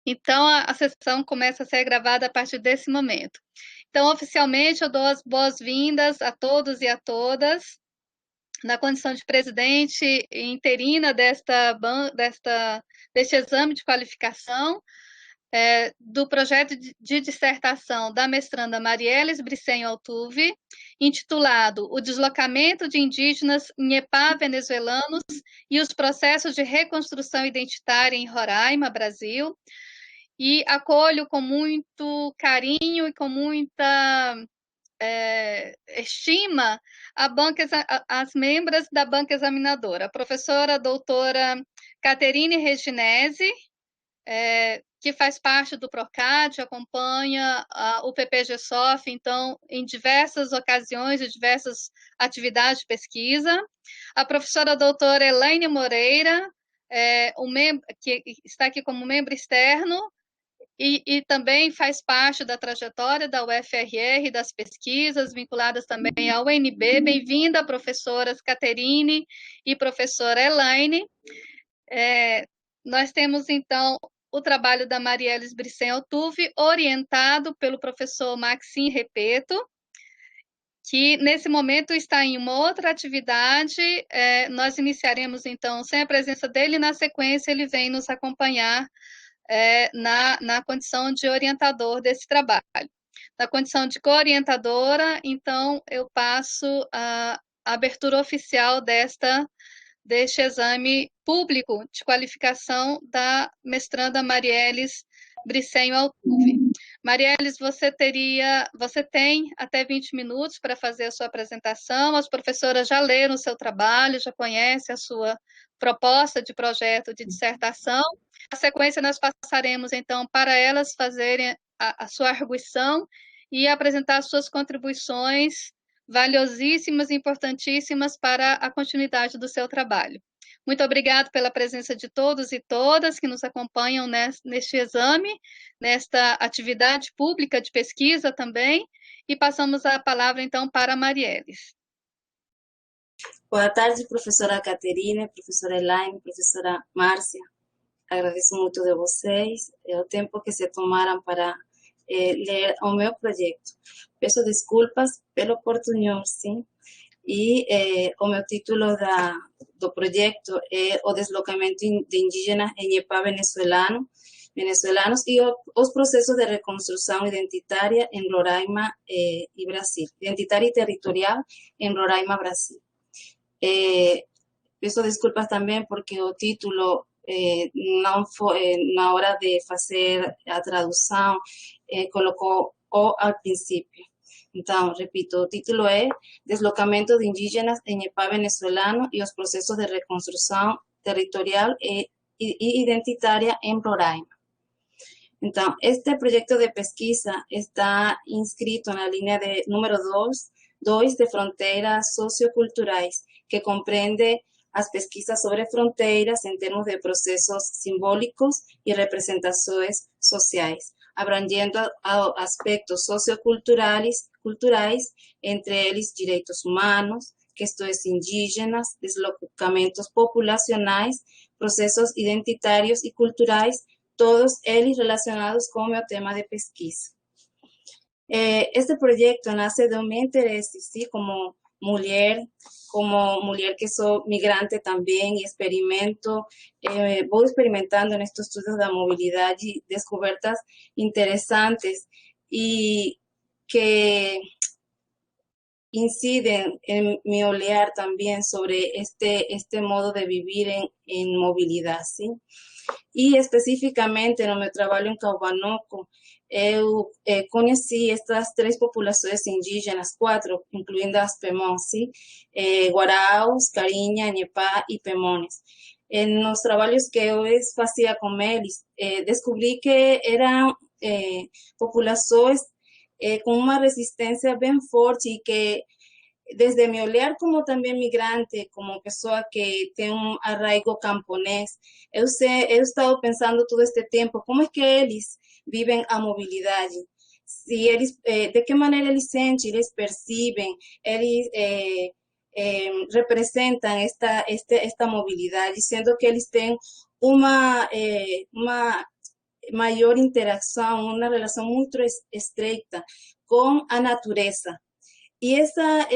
Então, a sessão começa a ser gravada a partir desse momento. Então, oficialmente, eu dou as boas-vindas a todos e a todas, na condição de presidente interina deste exame de qualificação, do projeto de dissertação da mestranda Marielles Briceño Altuve, intitulado O Deslocamento de Indígenas Nhepa Venezuelanos e os Processos de Reconstrução Identitária em Roraima, Brasil, e acolho com muito carinho e com muita estima as membros da banca examinadora, a professora doutora Caterine Reginese, que faz parte do PROCAD, acompanha o PPG-SOF, então, em diversas ocasiões e diversas atividades de pesquisa. A professora doutora Elaine Moreira, que está aqui como membro externo, e também faz parte da trajetória da UFRR, das pesquisas vinculadas também à UNB. Bem-vinda, professoras Caterine e professora Elaine. Nós temos, então, o trabalho da Marielles Briceño Altuve, orientado pelo professor Maxim Repeto, que nesse momento está em uma outra atividade. Nós iniciaremos, então, sem a presença dele, na sequência ele vem nos acompanhar na condição de orientador desse trabalho. Na condição de co-orientadora, então, eu passo a abertura oficial deste exame público de qualificação da mestranda Marielles Briceño Altuve. Marielles, você tem até 20 minutos para fazer a sua apresentação. As professoras já leram o seu trabalho, já conhecem a sua proposta de projeto de dissertação. Na sequência, nós passaremos, então, para elas fazerem a sua arguição e apresentar suas contribuições valiosíssimas e importantíssimas para a continuidade do seu trabalho. Muito obrigada pela presença de todos e todas que nos acompanham neste exame, nesta atividade pública de pesquisa também, e passamos a palavra, então, para a Marielles. Boa tarde, professora Caterine, professora Elaine, professora Márcia. Agradeço muito de vocês o tempo que se tomaram para ler o meu projeto. Peço desculpas pelo portunhol, sim. E o meu título do projeto é O Deslocamento de Indígenas em Nhepa Venezuelanos e os processos de reconstrução identitária em Roraima e Brasil. Identitária e territorial em Roraima, Brasil. Peço desculpas também porque o título não foi, na hora de fazer a tradução, colocou o ao princípio. Então, repito, o título é Deslocamento de Indígenas em Nhepa Venezuelano e os Processos de Reconstrução Territorial e Identitária em Roraima. Então, este proyecto de pesquisa está inscrito na linha número 2 de fronteiras socioculturais, que compreende as pesquisas sobre fronteiras em termos de processos simbólicos e representações sociais, abrangendo aspectos socioculturais, entre eles direitos humanos, questões indígenas, deslocamentos populacionais, processos identitários e culturais, todos eles relacionados com o meu tema de pesquisa. Este projeto nasce do meu interesse, sim, como mulher que sou migrante também, e vou experimentando nestes estudos da mobilidade descobertas interessantes e que inciden en mi olhar también sobre este modo de vivir en movilidad, ¿sí? E especificamente no meu trabalho em Calvanoco, eu conheci estas 3 populações indígenas, 4, incluindo as Pemons, ¿sí? Guaraos, Cariña, Nhepa e Pemones. Nos trabalhos que eu fazia com eles, descobri que eram populações com uma resistência bem forte e que, desde meu olhar como também migrante, como pessoa que tem arraigo camponês, eu estava pensando todo este tempo, como é que eles vivem a mobilidade? Se eles, de que maneira eles sentem, eles percebem, eles representam esta mobilidade, sendo que eles têm uma maior interação, uma relação muito estreita com a natureza. E essa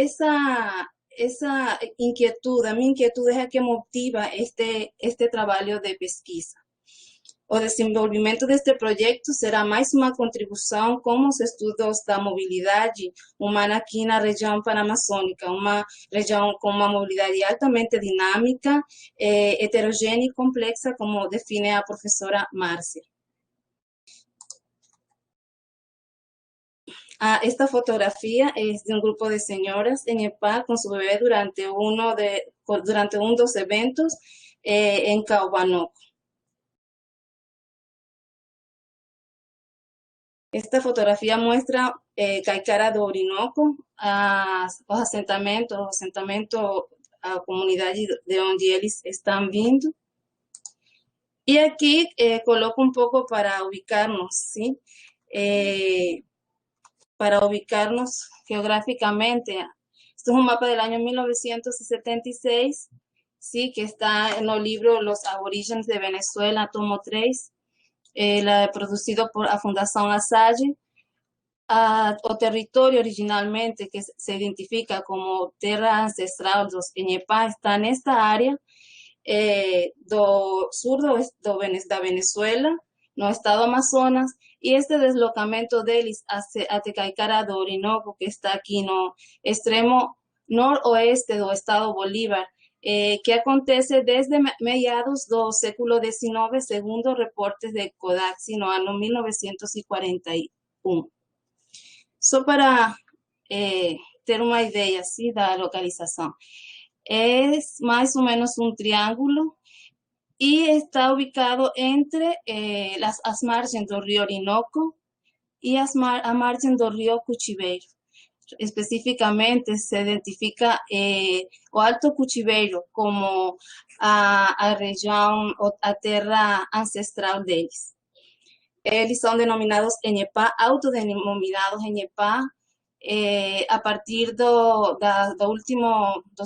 inquietude, a minha inquietude é a que motiva este trabalho de pesquisa. O desenvolvimento deste projeto será mais uma contribuição com os estudos da mobilidade humana aqui na região panamazônica, uma região com uma mobilidade altamente dinâmica, heterogênea e complexa, como define a professora Márcia. Esta fotografía es de un grupo de señoras en EPA con su bebé durante uno de los eventos en Caubanoco. Esta fotografía muestra Caicara do Orinoco, os assentamentos, a comunidade de onde eles estão vindo. E aqui coloco um pouco para ubicarnos, ¿sí? Para ubicarnos geográficamente. Esto es un mapa del año 1976, ¿sí? Que está en el libro Los Aborígenes de Venezuela, tomo 3, producido por la Fundación Asalle. O territorio originalmente que se identifica como Terra Ancestral dos Eñepá está en esta área do sur da Venezuela, no estado Amazonas, e este deslocamento deles até Caicara do Orinoco, que está aqui no extremo noroeste do estado Bolívar, que acontece desde meados do século XIX, segundo reportes de Codaxi no ano 1941. Só para ter uma ideia assim, da localização. É mais ou menos um triângulo y está ubicado entre as margens do río Orinoco y a margen do río Cuchiveiro. Específicamente se identifica o Alto Cuchiveiro como a região, a terra ancestral deles. Eles são denominados Eñepá, autodenominados Eñepá, a partir dos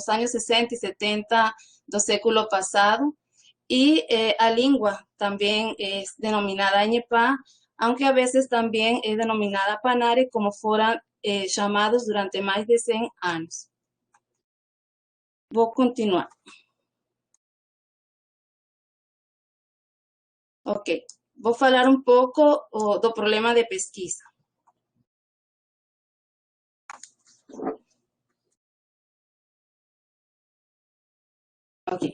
anos 60 e 70 do século passado. Y a lengua también es denominada Eñepá, aunque a veces también es denominada Panare, como fueran llamados durante más de 100 años. Voy a continuar. Ok, voy a hablar un poco do problema de pesquisa. Ok.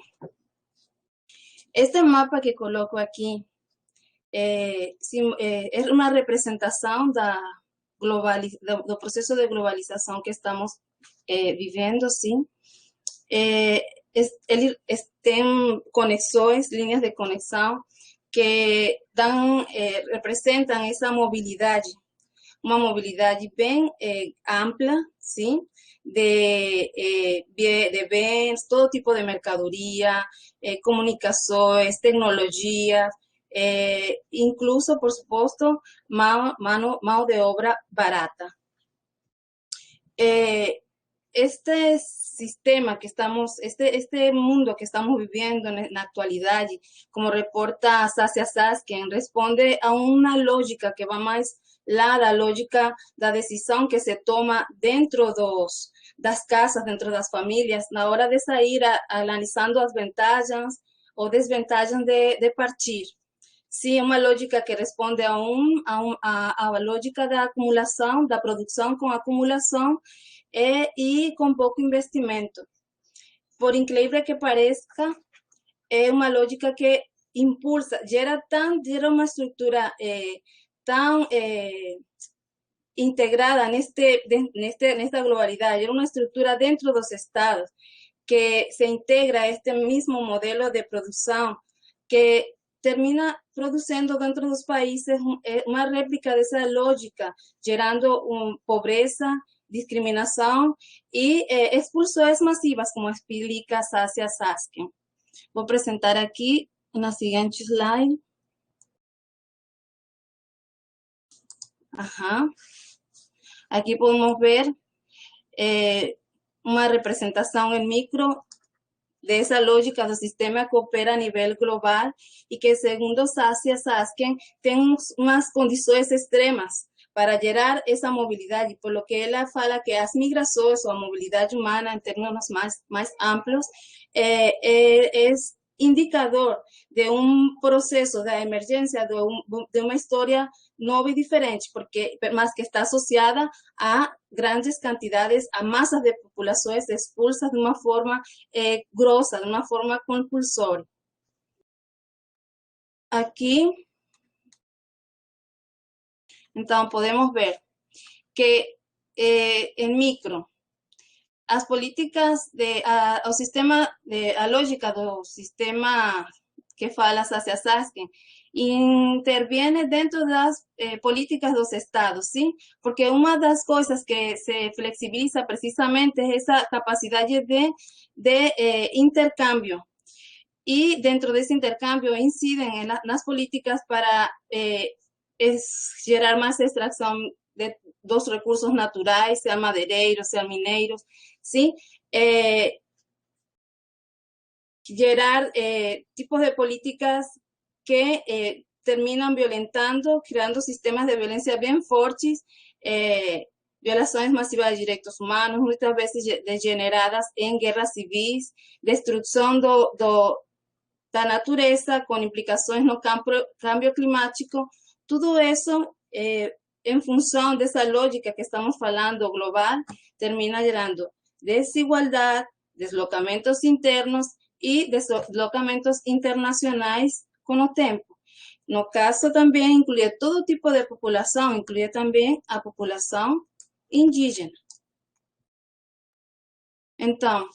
Este mapa que coloco aquí es una representación do proceso de globalización que estamos viviendo, ¿sí? Tem conexões, líneas de conexão que representam essa mobilidade, uma mobilidade bem ampla, ¿sí? De bens, todo tipo de mercadoria, comunicações, tecnologias, incluso, por supuesto, mão de obra barata. Este sistema que estamos, este mundo que estamos viviendo en la actualidad, como reporta Sassia Saskin, responde a una lógica que va más la lógica da decisión que se toma dentro das casas, dentro das famílias, na hora de sair analisando as vantagens ou desvantagens de partir. Sim, uma lógica que responde a lógica da acumulação, da produção com acumulação e com pouco investimento. Por incrível que pareça, é uma lógica que impulsa, gera uma estrutura tão integrada nesta globalidade, gera uma estrutura dentro dos estados que se integra a este mismo modelo de produção que termina produzindo dentro dos países uma réplica dessa lógica, gerando pobreza, discriminação e expulsões massivas, como explica Sassia Saskin. Vou apresentar aqui na seguinte slide. Aqui podemos ver uma representação em micro dessa lógica do sistema que opera a nível global e que, segundo Saskia Sasken, tem umas condições extremas para gerar essa mobilidade, por lo que ela fala que as migrações ou a mobilidade humana, em termos mais amplos, é indicador de um processo da emergência de uma história nova e diferente, porque más que está associada a grandes cantidades, a masas de populações expulsas de uma forma grossa, de uma forma compulsória. Aqui, então, podemos ver que em micro, as políticas, o sistema, a lógica do sistema que fala Saskia Sasken, interviene dentro das políticas dos estados, ¿sí? Porque uma das coisas que se flexibiliza precisamente es esa capacidad de intercambio. Y dentro de ese intercambio inciden en las políticas para gerar más extracción de dos recursos naturales, sean madereiros, sean mineros, ¿sí? Gerar tipos de políticas que terminan violentando, creando sistemas de violencia bien fuertes, violações masivas de direitos humanos, muitas vezes degeneradas em guerras civis, destruição da natureza, com implicações no cambio climático, tudo isso em função dessa lógica que estamos falando global, termina gerando desigualdade, deslocamentos internos e deslocamentos internacionais com o tempo. No caso, também inclui todo tipo de população, inclui também a população indígena. Então,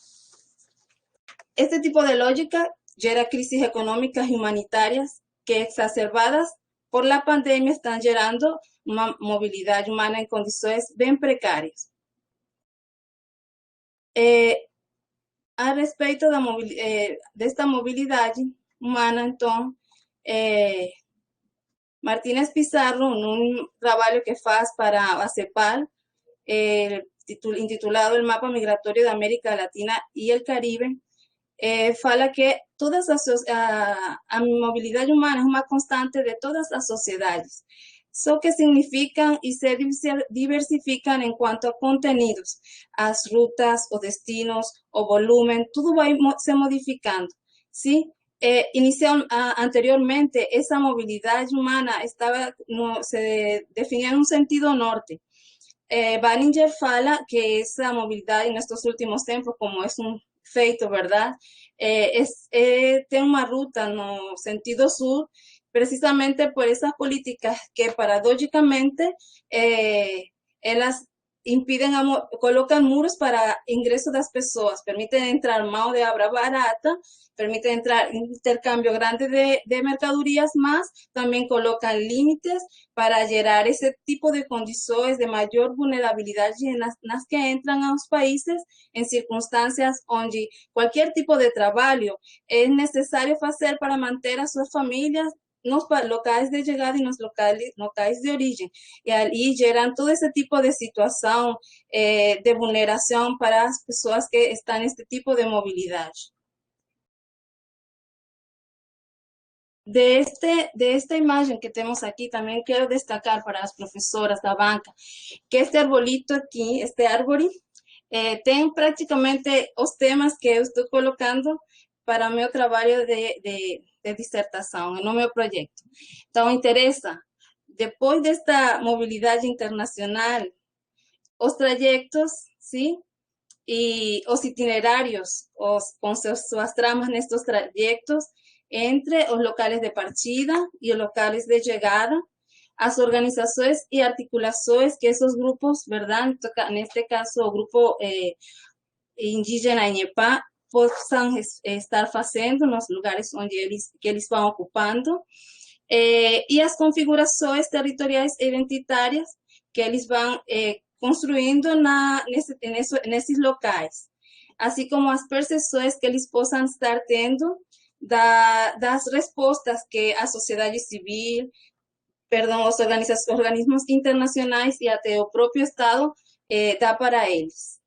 este tipo de lógica gera crisis económicas y humanitarias que, exacerbadas por la pandemia, están gerando una movilidad humana en condiciones bien precarias. A respeito desta mobilidade humana, então, Martínez Pizarro, num trabalho que faz para a CEPAL, intitulado El mapa migratorio de América Latina y el Caribe, fala que a mobilidade humana é uma constante de todas as sociedades, só que significam e se diversificam em quanto a contenidos, as rutas, os destinos, o volumen, tudo vai se modificando, ¿sí? Anteriormente, essa mobilidade humana se definía en un sentido norte. Ballinger fala que essa mobilidade nestes últimos tempos, como é um feito, ¿verdad? Tem uma ruta no sentido sur, precisamente por esas políticas que paradójicamente elas impiden, colocan muros para ingreso das pessoas, permiten entrar mão de obra barata, permiten entrar intercambio grande de mercadorias, mas também colocan límites para gerar ese tipo de condições de maior vulnerabilidade nas que entram aos países em circunstâncias onde qualquer tipo de trabalho é necessário fazer para manter as suas famílias nos locais de chegada e nos locais de origem. E ali geram todo esse tipo de situação de vulneração para as pessoas que estão neste tipo de mobilidade. De esta imagen que tenemos aquí, también quiero destacar para las profesoras da banca que este arbolito aquí, este árbol, tem praticamente os temas que eu estou colocando para o meu trabalho de dissertação, no meu projeto. Então, interessa, depois desta mobilidade internacional, os trajetos, sim, e os itinerários, com suas tramas nestes trajetos, entre os locales de partida e os locales de chegada, as organizações e articulações que esses grupos, verdade, neste caso o grupo indígena Inhepá, possam estar fazendo nos lugares onde eles vão ocupando, e as configurações territoriais identitárias que eles vão construindo nesses locais, assim como as percepções que eles possam estar tendo das respostas que a sociedade civil, os organismos internacionais e até o próprio Estado dá para eles.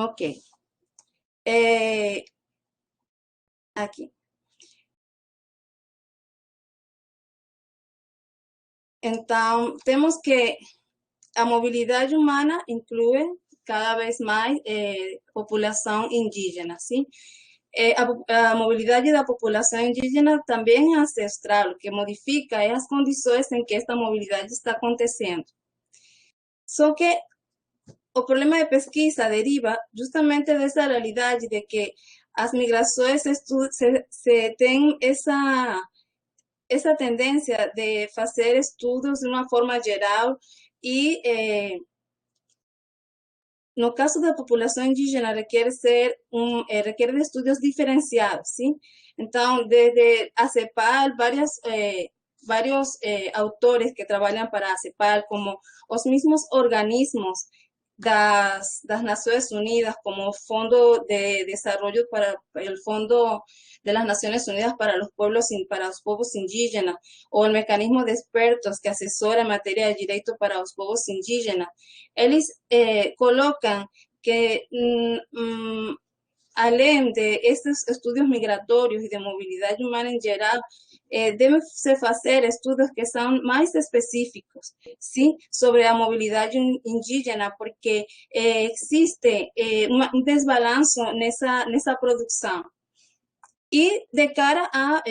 Ok. Aqui. Então, temos que a mobilidade humana inclui cada vez mais população indígena, sim? A mobilidade da população indígena também é ancestral, o que modifica as condições em que esta mobilidade está acontecendo. Só que o problema de pesquisa deriva justamente dessa realidade de que as migrações se tem essa tendência de fazer estudos de uma forma geral e no caso da população indígena requer requer de estudos diferenciados, sim? Então, desde a CEPAL, vários autores que trabalham para a CEPAL, como os mesmos organismos das Nações Unidas, como o Fundo de Desarrollo para el Fondo de las Naciones Unidas para los povos indígenas, ou o mecanismo de expertos que assessora em matéria de direito para os povos indígenas, eles colocam que além de estes estudos migratórios e de mobilidade humana em geral, deve-se fazer estudos que são mais específicos, sim, sobre a mobilidade indígena, porque existe um desbalanço nessa produção. E de cara a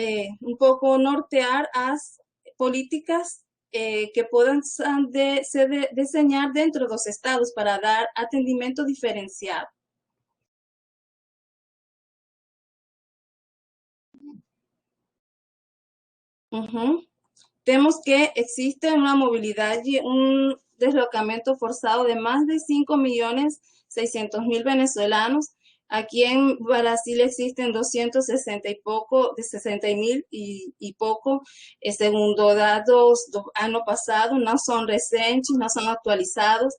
um pouco nortear as políticas que possam se desenhar dentro dos estados para dar atendimento diferenciado. Temos que existe uma mobilidade, um deslocamento forçado de mais de 5.600.000 venezolanos. Aquí en Brasil existen 260 y poco, de 60.000 y poco, segundo datos do ano passado, não são recentes, não são atualizados,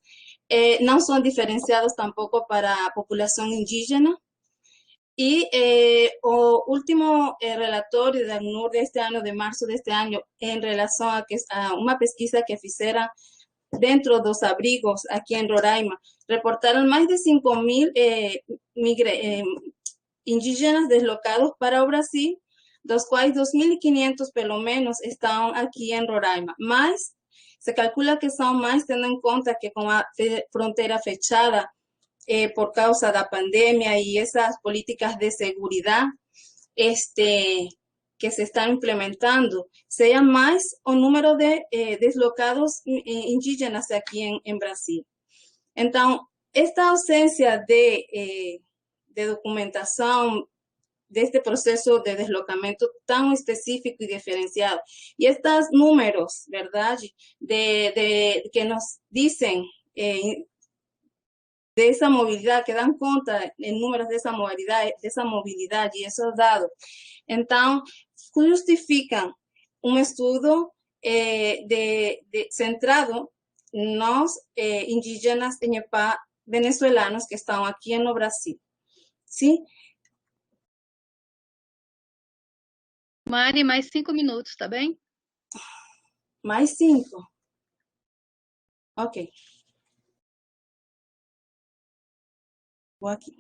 não são diferenciados tampoco para a população indígena. Y o último relatorio de ACNUR de este año, de marzo de este año, en relación a una pesquisa que hicieron dentro de los abrigos aquí en Roraima, reportaron más de 5.000 indígenas deslocados para Brasil, dos cuales 2.500 pelo menos están aquí en Roraima. Más, se calcula que son más teniendo en cuenta que con la frontera fechada, por causa da pandemia y esas políticas de seguridad que se están implementando, sea más o número de deslocados indígenas aquí en Brasil. Entonces, esta ausencia de documentación de este proceso de deslocamento tan específico y diferenciado, y estos números, ¿verdad?, que nos dicen de esa movilidad, que dan cuenta en números de esa movilidad y esos datos. Entonces, justifican un estudio centrado en los indígenas Ñepá venezolanos que están aquí en Brasil. ¿Sí? Mari, mais 5 minutos, tá bem? Mais 5. Ok. Vou aqui.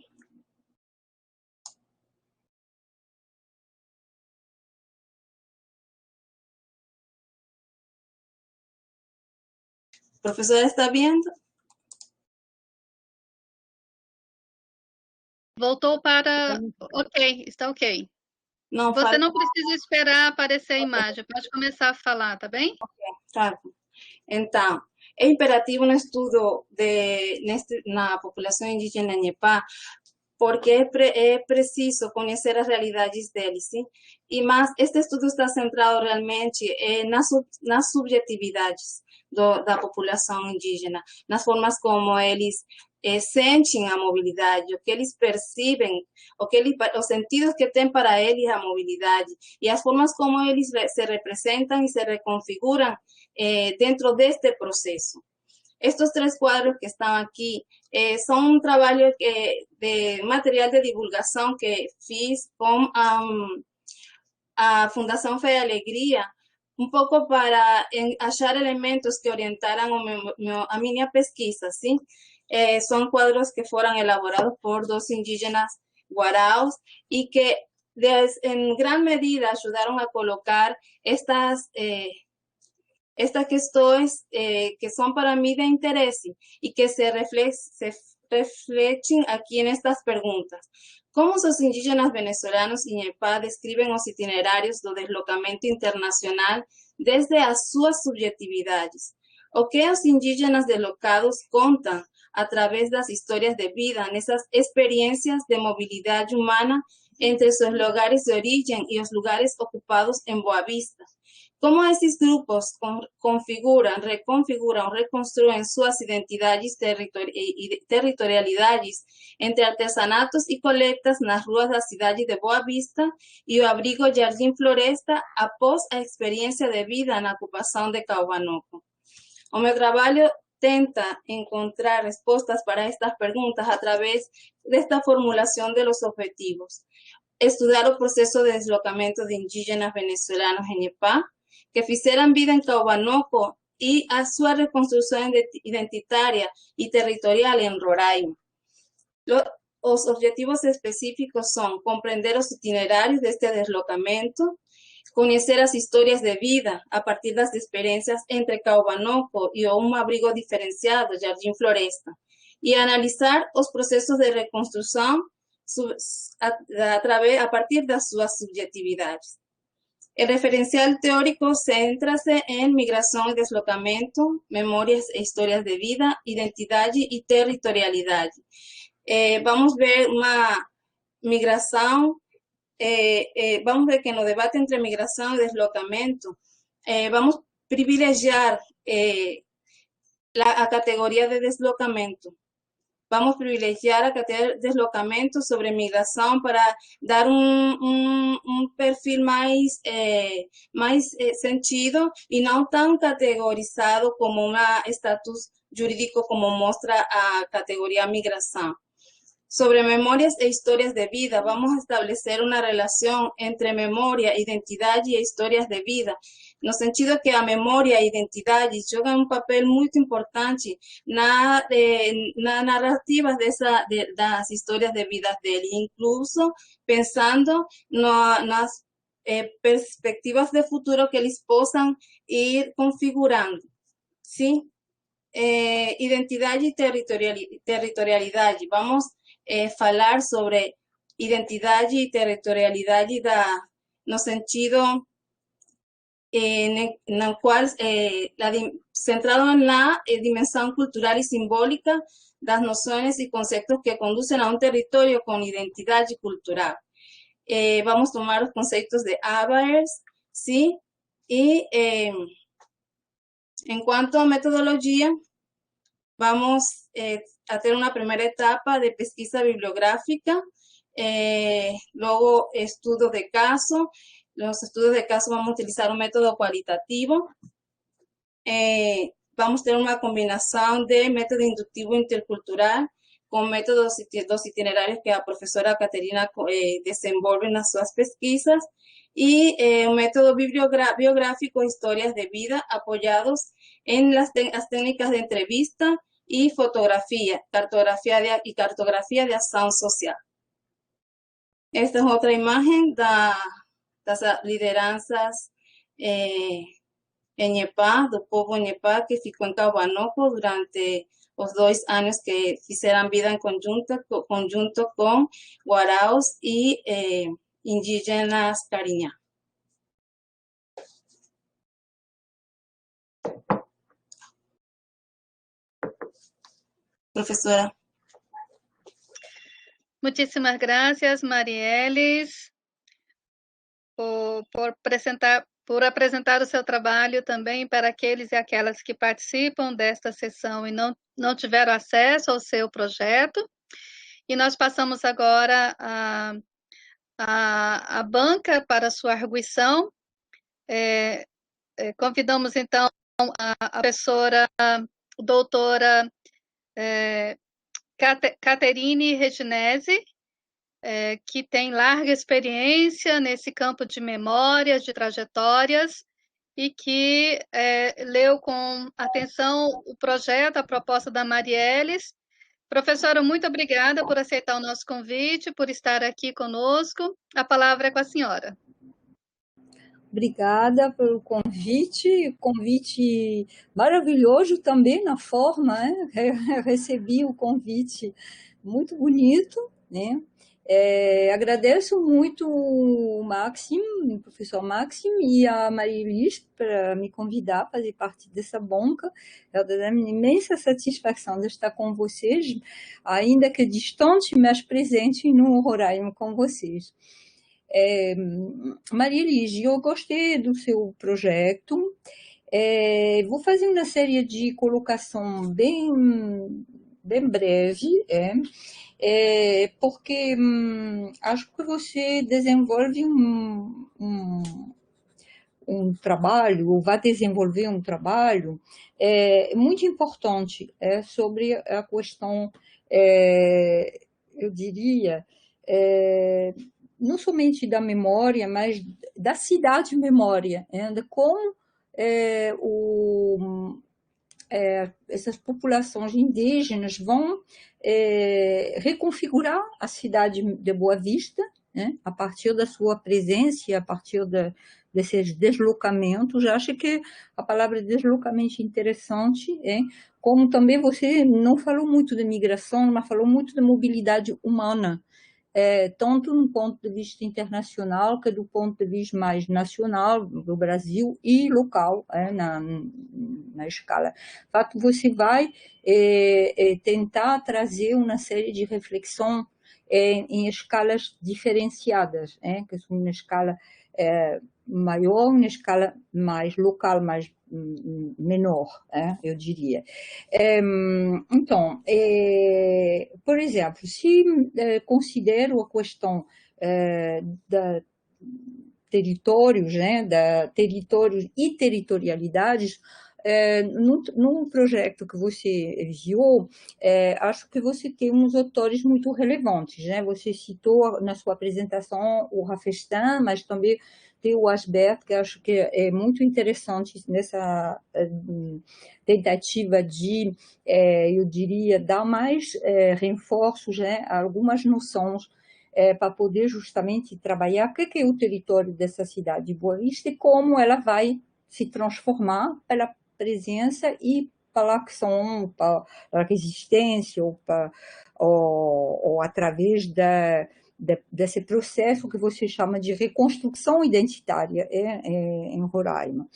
Professora, está vendo? Voltou para... Ok, está ok. Não, Você não precisa esperar aparecer a imagem, pode começar a falar, tá bem? Ok, tá. Então, é imperativo um estudo na população indígena Ñepá, porque é preciso conhecer as realidades deles, sim? E mas este estudo está centrado realmente nas subjetividades da população indígena, nas formas como eles sentem a mobilidade, o que eles percebem, os sentidos que têm para eles a mobilidade, e as formas como eles se representam e se reconfiguram dentro deste processo. Estos 3 cuadros que están aquí son un trabajo de material de divulgación que fiz con a Fundación Fe y Alegría, un poco para achar elementos que orientaran a mi pesquisa, ¿sí? Son cuadros que fueron elaborados por dos indígenas guaraos y que en gran medida ayudaron a colocar estas questões que son para mí de interés y que se reflejen aquí en estas preguntas. Como os indígenas venezolanos em Inhepá describen os itinerários do deslocamento internacional desde as suas subjetividades? O que os indígenas deslocados contam através das histórias de vida nessas experiências de mobilidade humana entre seus lugares de origem e os lugares ocupados em Boa Vista? Como esses grupos configuram, reconfiguram, reconstruem suas identidades e territorialidades entre artesanatos e coletas nas ruas da cidade de Boa Vista e o abrigo Jardim Floresta após a experiência de vida na ocupação de Caubanoco. O meu trabalho tenta encontrar respostas para estas perguntas a través desta formulação de los objetivos. Estudar o processo de deslocamento de indígenas venezolanos em Inhepá, que fizeram vida em Caubanoco e a sua reconstrução identitária e territorial em Roraima. Os objetivos específicos são compreender os itinerários deste deslocamento, conhecer as histórias de vida a partir das experiências entre Caubanoco e um abrigo diferenciado, Jardim Floresta, e analisar os processos de reconstrução a partir das suas subjetividades. El referencial teórico centra-se em migração e deslocamento, memórias e histórias de vida, identidade e territorialidade. Vamos ver uma migração, vamos ver que no debate entre migração e deslocamento, vamos privilegiar a categoria de deslocamento. Vamos privilegiar a categoria de deslocamento sobre migração para dar um perfil mais sentido e não tão categorizado como um status jurídico como mostra a categoria migração. Sobre memórias e histórias de vida, vamos estabelecer uma relação entre memória, identidade e histórias de vida, no sentido que a memória e a identidade jogam um papel muito importante na narrativa das histórias de vida dele, incluso pensando nas perspectivas de futuro que eles possam ir configurando, sim? Identidade e territorialidade. Vamos falar sobre identidade e territorialidade no sentido no qual centrado na dimensão cultural e simbólica das noções e conceitos que conduzem a um território com identidade cultural. Vamos tomar os conceitos de Habermas, sim? E en cuanto a metodología, vamos a tener una primera etapa de pesquisa bibliográfica, luego estudios de caso. Los estudios de caso vamos a utilizar un método cualitativo. Vamos a tener una combinación de método inductivo intercultural con métodos dos itinerarios que la profesora Caterina desenvolve en sus pesquisas y un método biográfico, historias de vida apoyados en las técnicas de entrevista y fotografía, cartografía de acción social. Esta es otra imagen de las lideranças em Inhepá, do povo Inhepá, que ficou em Caubanoco durante os 2 anos que fizeram vida em conjunto com guaraos e indígenas Cariñá. Professora. Muchísimas gracias, Marielis, por apresentar o seu trabalho também para aqueles e aquelas que participam desta sessão e não tiveram acesso ao seu projeto. E nós passamos agora a banca para sua arguição. Convidamos, então, a professora doutora Caterine Reginese, que tem larga experiência nesse campo de memórias, de trajetórias, e que leu com atenção o projeto, a proposta da Marielis, Professora, muito obrigada por aceitar o nosso convite, por estar aqui conosco. A palavra é com a senhora. Obrigada pelo convite maravilhoso também na forma, né? Recebi o convite muito bonito, né? Agradeço muito o Maxim, o professor Maxim e a Maria-Elis para me convidar a fazer parte dessa banca. É uma imensa satisfação de estar com vocês, ainda que distante, mas presente no Roraima com vocês. Maria Elis, eu gostei do seu projeto. Vou fazer uma série de colocação bem breve, porque acho que você desenvolve um trabalho, ou vai desenvolver um trabalho muito importante sobre a questão, eu diria, não somente da memória, mas da cidade-memória, de como essas populações indígenas vão reconfigurar a cidade de Boa Vista, né, a partir da sua presença, a partir desses deslocamentos. Eu acho que a palavra deslocamento é interessante, como também você não falou muito de migração, mas falou muito de mobilidade humana, tanto no ponto de vista internacional, que do ponto de vista mais nacional, do Brasil, e local, na escala. De fato, você vai tentar trazer uma série de reflexão em escalas diferenciadas, que são uma escala maior, uma escala mais local, mais menor, eu diria. Então, por exemplo, se considero a questão da territórios, da territórios e territorialidades, num projeto que você enviou, acho que você tem uns autores muito relevantes, né? Você citou na sua apresentação o Rafestin, mas também tem o Asbert, que acho que é muito interessante nessa tentativa de, eu diria, dar mais reforços, né, a algumas noções para poder justamente trabalhar o que é o território dessa cidade de Boa Vista e como ela vai se transformar pela presença e pela ação, pela resistência, ou através desse processo que você chama de reconstrução identitária em Roraima.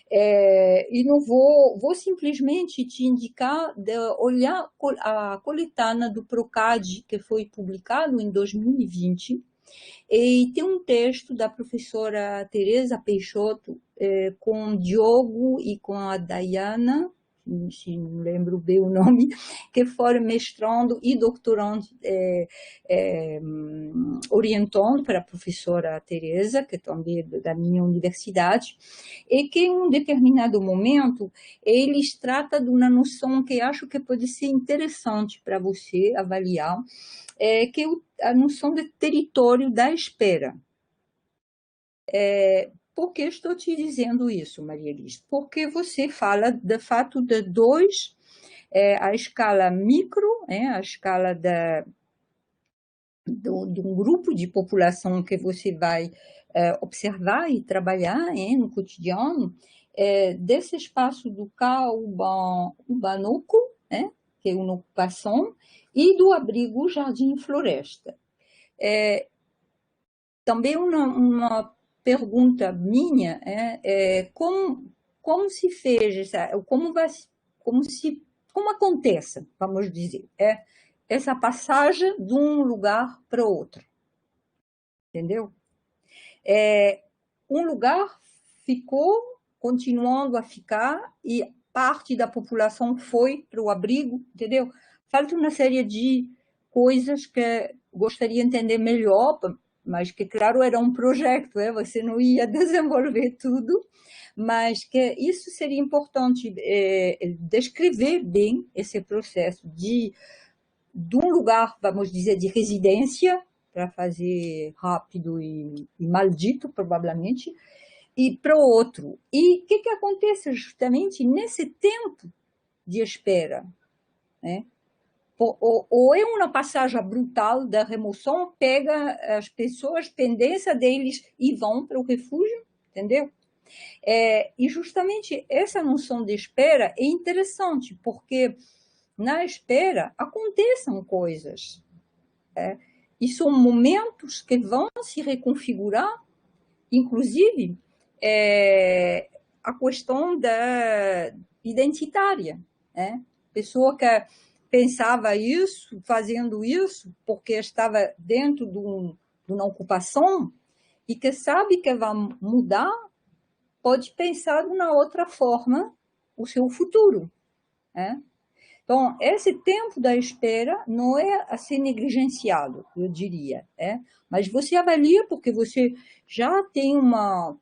E não vou simplesmente te indicar de olhar a coletânea do Procad, que foi publicado em 2020, e tem um texto da professora Teresa Peixoto com o Diogo e com a Dayana, se não lembro bem o nome, que foram mestrando e doutorando, orientando para a professora Teresa, que também é da minha universidade, e que em um determinado momento eles tratam de uma noção que acho que pode ser interessante para você avaliar, que é a noção de território da espera. Por que estou te dizendo isso, Maria Elis? Porque você fala, de fato, de dois, a escala micro, a escala de um grupo de população que você vai observar e trabalhar no cotidiano, desse espaço do Ubanuco, que é uma ocupação, e do abrigo Jardim Floresta. Também uma pergunta minha como se fez, como acontece, vamos dizer, essa passagem de um lugar para outro, entendeu? Um lugar ficou, continuando a ficar, e parte da população foi para o abrigo, entendeu? Falta uma série de coisas que gostaria de entender melhor, mas que, claro, era um projeto, você não ia desenvolver tudo, mas que isso seria importante, descrever bem esse processo de um lugar, vamos dizer, de residência, para fazer rápido e maldito, provavelmente, e para o outro. E o que acontece justamente nesse tempo de espera, né? ou é uma passagem brutal da remoção, pega as pessoas, pendência deles e vão para o refúgio, entendeu? E justamente essa noção de espera é interessante, porque na espera acontecem coisas. E são momentos que vão se reconfigurar, inclusive a questão da identitária. Pessoa que pensava isso, fazendo isso, porque estava dentro de uma ocupação e que sabe que vai mudar, pode pensar de uma outra forma o seu futuro. Então, esse tempo da espera não é a ser negligenciado, eu diria. Mas você avalia porque você já tem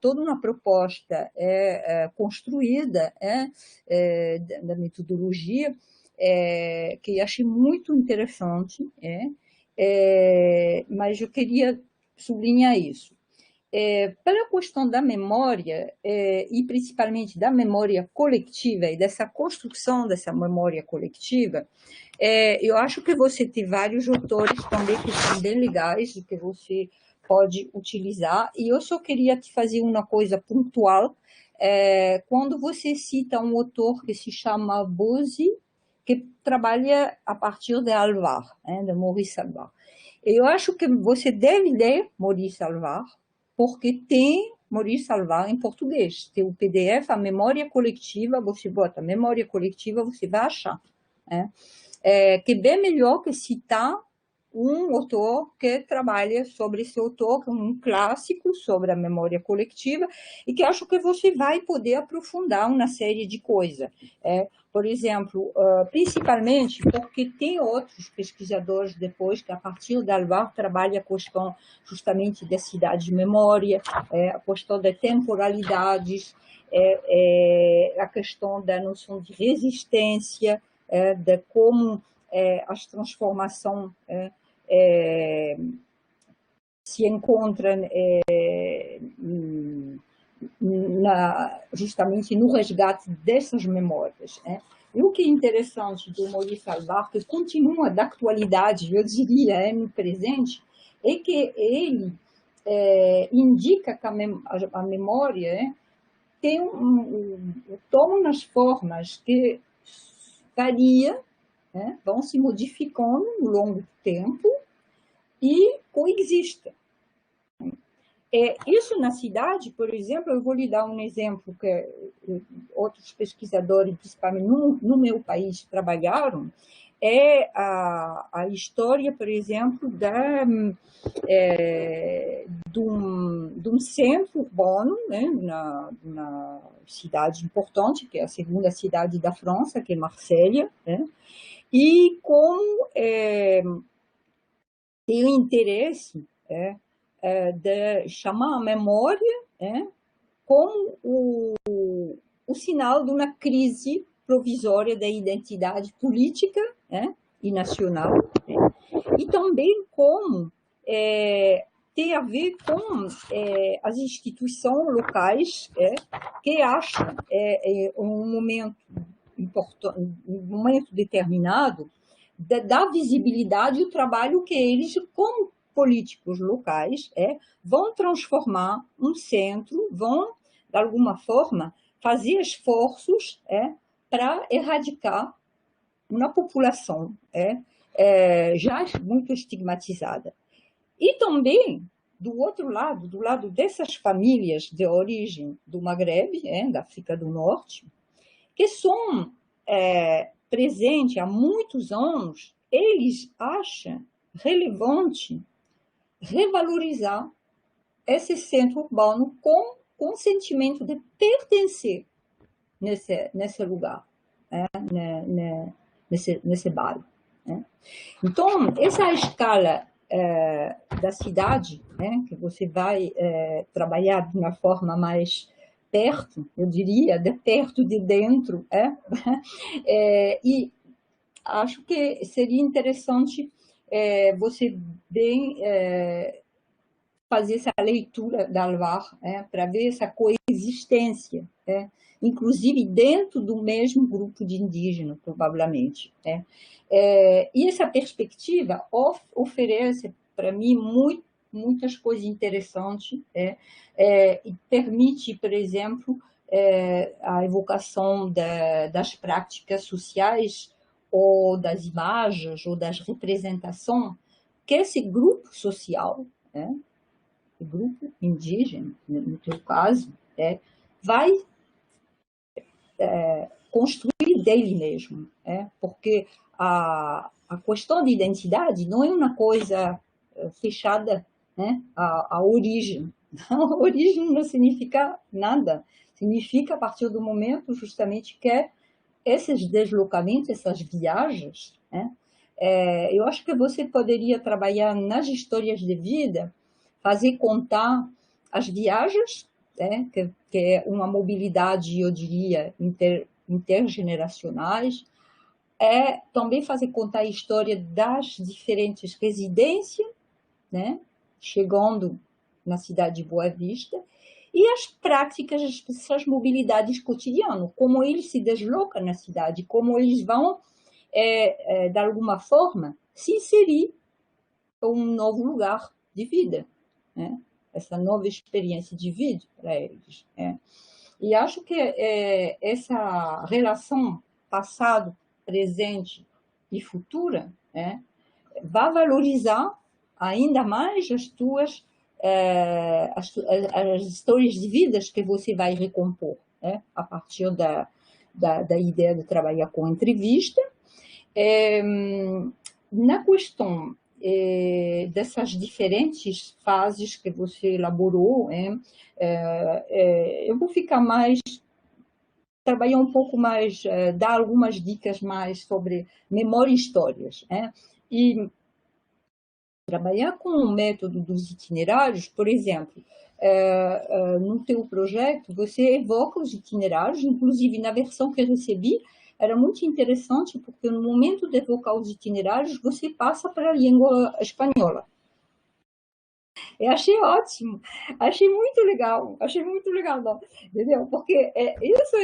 toda uma proposta construída da metodologia, que eu achei muito interessante, mas eu queria sublinhar isso. Para a questão da memória, e principalmente da memória coletiva e dessa construção dessa memória coletiva, eu acho que você tem vários autores também que são bem legais e que você pode utilizar, e eu só queria te fazer uma coisa pontual, quando você cita um autor que se chama Bosi, que trabalha a partir de Alvar, de Maurice Alvar. Eu acho que você deve ler Maurice Alvar, porque tem Maurice Alvar em português. Tem o PDF, a memória coletiva, você bota memória coletiva, você vai achar. Que é bem melhor que citar um autor que trabalha sobre esse autor, que é um clássico sobre a memória coletiva, e que acho que você vai poder aprofundar uma série de coisas. Por exemplo, principalmente porque tem outros pesquisadores depois que, a partir da Alvar, trabalham a questão justamente da cidade de memória, a questão de temporalidades, a questão da noção de resistência, de como as transformações se encontram justamente no resgate dessas memórias. E o que é interessante do Maurice Alvar, que continua da atualidade, eu diria, no presente, é que ele indica que a memória toma umas formas que variam, vão se modificando ao longo do tempo e coexistem. Isso na cidade, por exemplo, eu vou lhe dar um exemplo que outros pesquisadores, principalmente no meu país, trabalharam, a história, por exemplo, de um centro urbano, na cidade importante, que é a segunda cidade da França, que é Marselha, e como tem o interesse de chamar a memória como o sinal de uma crise provisória da identidade política e nacional, e também como tem a ver com as instituições locais que acham um momento importante, um momento determinado, dar visibilidade ao trabalho que eles, como políticos locais, vão transformar um centro, vão, de alguma forma, fazer esforços para erradicar uma população já muito estigmatizada. E também, do outro lado, do lado dessas famílias de origem do Maghreb, da África do Norte, que são presentes há muitos anos, eles acham relevante revalorizar esse centro urbano com o sentimento de pertencer nesse lugar, nesse bairro. Então, essa escala da cidade, que você vai trabalhar de uma forma mais perto, eu diria, de perto de dentro, e acho que seria interessante você bem fazer essa leitura da Alvar, para ver essa coexistência inclusive dentro do mesmo grupo de indígenas, provavelmente. Né? E essa perspectiva oferece, para mim, muitas coisas interessantes, e permite, por exemplo, a evocação das práticas sociais, ou das imagens, ou das representações, que esse grupo social, o grupo indígena, no teu caso, vai construir dele mesmo, porque a questão de identidade não é uma coisa fechada, à origem. A origem não significa nada, significa a partir do momento justamente que esses deslocamentos, essas viagens, eu acho que você poderia trabalhar nas histórias de vida, fazer contar as viagens, que é uma mobilidade, eu diria, intergeneracionais, também fazer contar a história das diferentes residências, chegando na cidade de Boa Vista, e as práticas, essas mobilidades cotidianas, como eles se deslocam na cidade, como eles vão, de alguma forma, se inserir em um novo lugar de vida, essa nova experiência de vida para eles. E acho que essa relação passado, presente e futura vai valorizar ainda mais as histórias de vidas que você vai recompor, a partir da ideia de trabalhar com entrevista. Na questão dessas diferentes fases que você elaborou, eu vou ficar mais, trabalhar um pouco mais, dar algumas dicas mais sobre memória e histórias, e trabalhar com o método dos itinerários, por exemplo, no teu projeto, você evoca os itinerários, inclusive na versão que eu recebi, era muito interessante, porque no momento de evocar os itinerários, você passa para a língua espanhola. Eu achei ótimo, achei muito legal, não, entendeu? Porque isso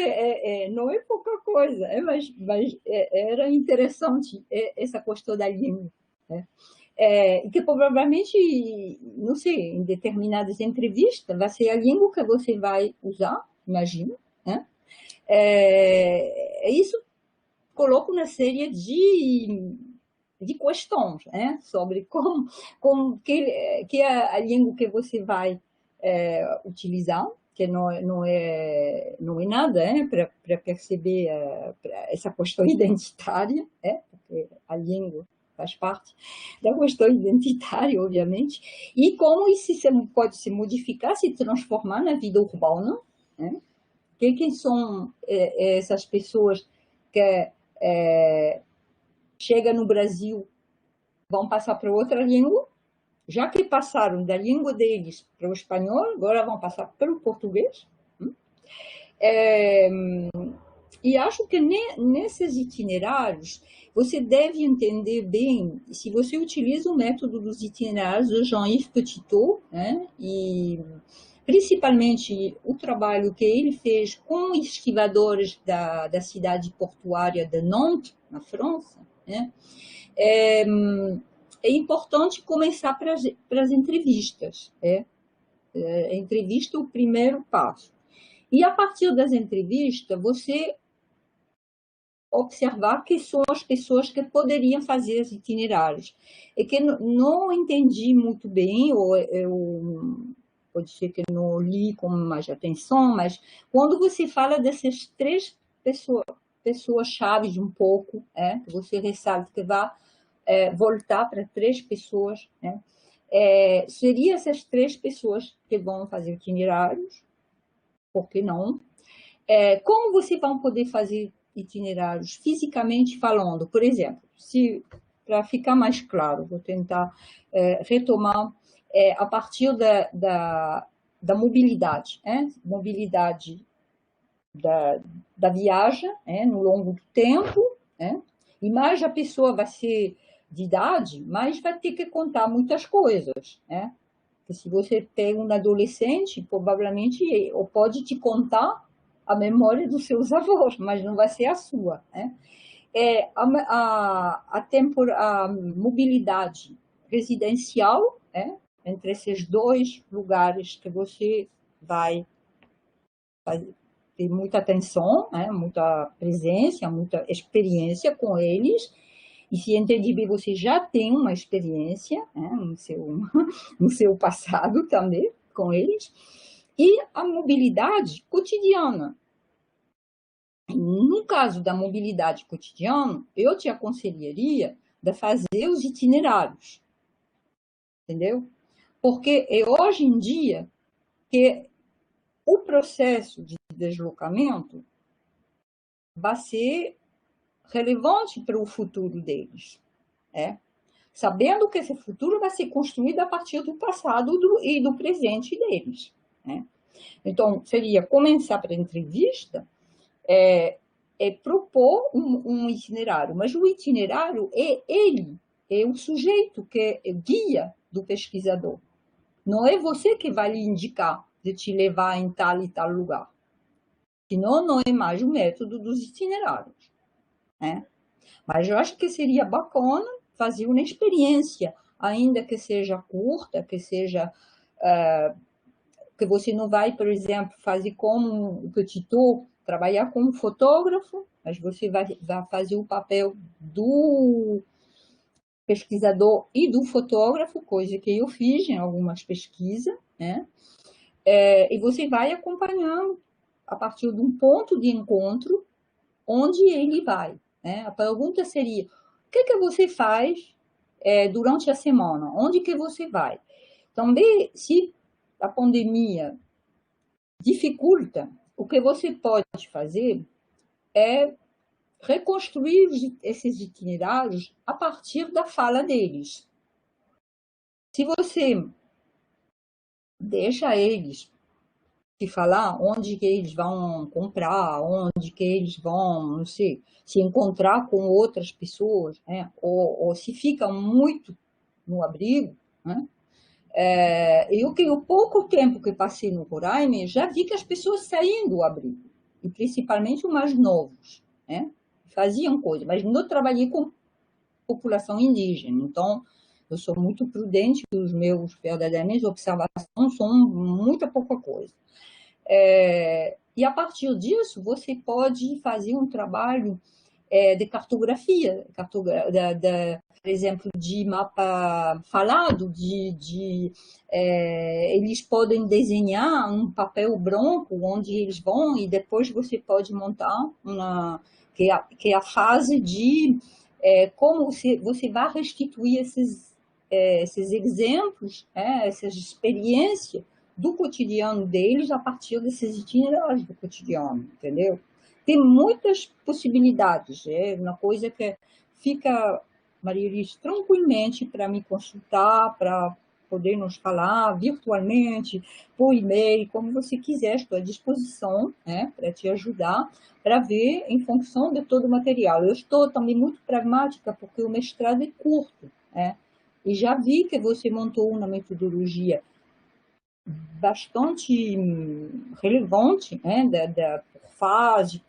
não é pouca coisa, mas era interessante essa questão da língua, que provavelmente, não sei, em determinadas entrevistas, vai ser a língua que você vai usar, imagino, isso coloca uma série de questões, sobre como que é a língua que você vai utilizar, que não é nada, para perceber essa questão identitária, porque a língua faz parte da questão identitária, obviamente, e como isso pode se modificar, se transformar na vida urbana, quem são essas pessoas que chegam no Brasil, vão passar para outra língua, já que passaram da língua deles para o espanhol, agora vão passar pelo português. E acho que nesses itinerários, você deve entender bem, se você utiliza o método dos itinerários do Jean-Yves Petitot, e principalmente o trabalho que ele fez com esquivadores da cidade portuária de Nantes, na França, é importante começar para as entrevistas. A entrevista é o primeiro passo. E a partir das entrevistas, você observar que são as pessoas que poderiam fazer os itinerários. É que não entendi muito bem, ou pode ser que não li com mais atenção, mas quando você fala dessas três pessoas-chave um pouco, que você ressalta que vai voltar para três pessoas, seriam essas três pessoas que vão fazer itinerários, por que não? Como você vai poder fazer itinerários fisicamente falando? Por exemplo, para ficar mais claro, vou tentar retomar a partir da mobilidade, mobilidade da viagem, no longo do tempo, e mais a pessoa vai ser de idade, mais vai ter que contar muitas coisas, Porque se você pega um adolescente, provavelmente ou pode te contar a memória dos seus avós, mas não vai ser a sua, né? A mobilidade residencial, né, entre esses dois lugares que você vai ter muita atenção, né, muita presença, muita experiência com eles. E se entendi bem, você já tem uma experiência, né, no seu passado também com eles. E a mobilidade cotidiana. No caso da mobilidade cotidiana, eu te aconselharia de fazer os itinerários, entendeu? Porque é hoje em dia que o processo de deslocamento vai ser relevante para o futuro deles, né? Sabendo que esse futuro vai ser construído a partir do passado e do presente deles, né? Então, seria começar pela entrevista, propor um itinerário, mas o itinerário é o sujeito que é guia do pesquisador. Não é você que vai lhe indicar de te levar em tal e tal lugar. Senão, não é mais o método dos itinerários, né? Mas eu acho que seria bacana fazer uma experiência, ainda que seja curta, que seja... que você não vai, por exemplo, fazer como o Petitot, trabalhar como fotógrafo, mas você vai fazer o papel do pesquisador e do fotógrafo, coisa que eu fiz em algumas pesquisas, né? E você vai acompanhando a partir de um ponto de encontro onde ele vai, né? A pergunta seria, o que você faz durante a semana? Onde que você vai? Também, se a pandemia dificulta, o que você pode fazer é reconstruir esses itinerários a partir da fala deles. Se você deixa eles te falar onde que eles vão comprar, onde que eles vão, não sei, se encontrar com outras pessoas, né? Ou se fica muito no abrigo, né? O pouco tempo que passei no Roraima, já vi que as pessoas saíam do abrigo, e principalmente os mais novos, né? Faziam coisa, mas não trabalhei com população indígena, então eu sou muito prudente, os meus verdadeiramente observações são muita pouca coisa. E a partir disso, você pode fazer um trabalho de cartografia, por exemplo, de mapa falado, eles podem desenhar um papel branco onde eles vão e depois você pode montar que é a fase de como você vai restituir esses exemplos, essas experiências do cotidiano deles a partir desses itinerários do cotidiano, entendeu? Tem muitas possibilidades, é uma coisa que fica, Maria Elis, tranquilamente para me consultar, para poder nos falar virtualmente, por e-mail, como você quiser, estou à disposição, né, para te ajudar, para ver em função de todo o material. Eu estou também muito pragmática, porque o mestrado é curto, né, e já vi que você montou uma metodologia bastante relevante, né, por fase,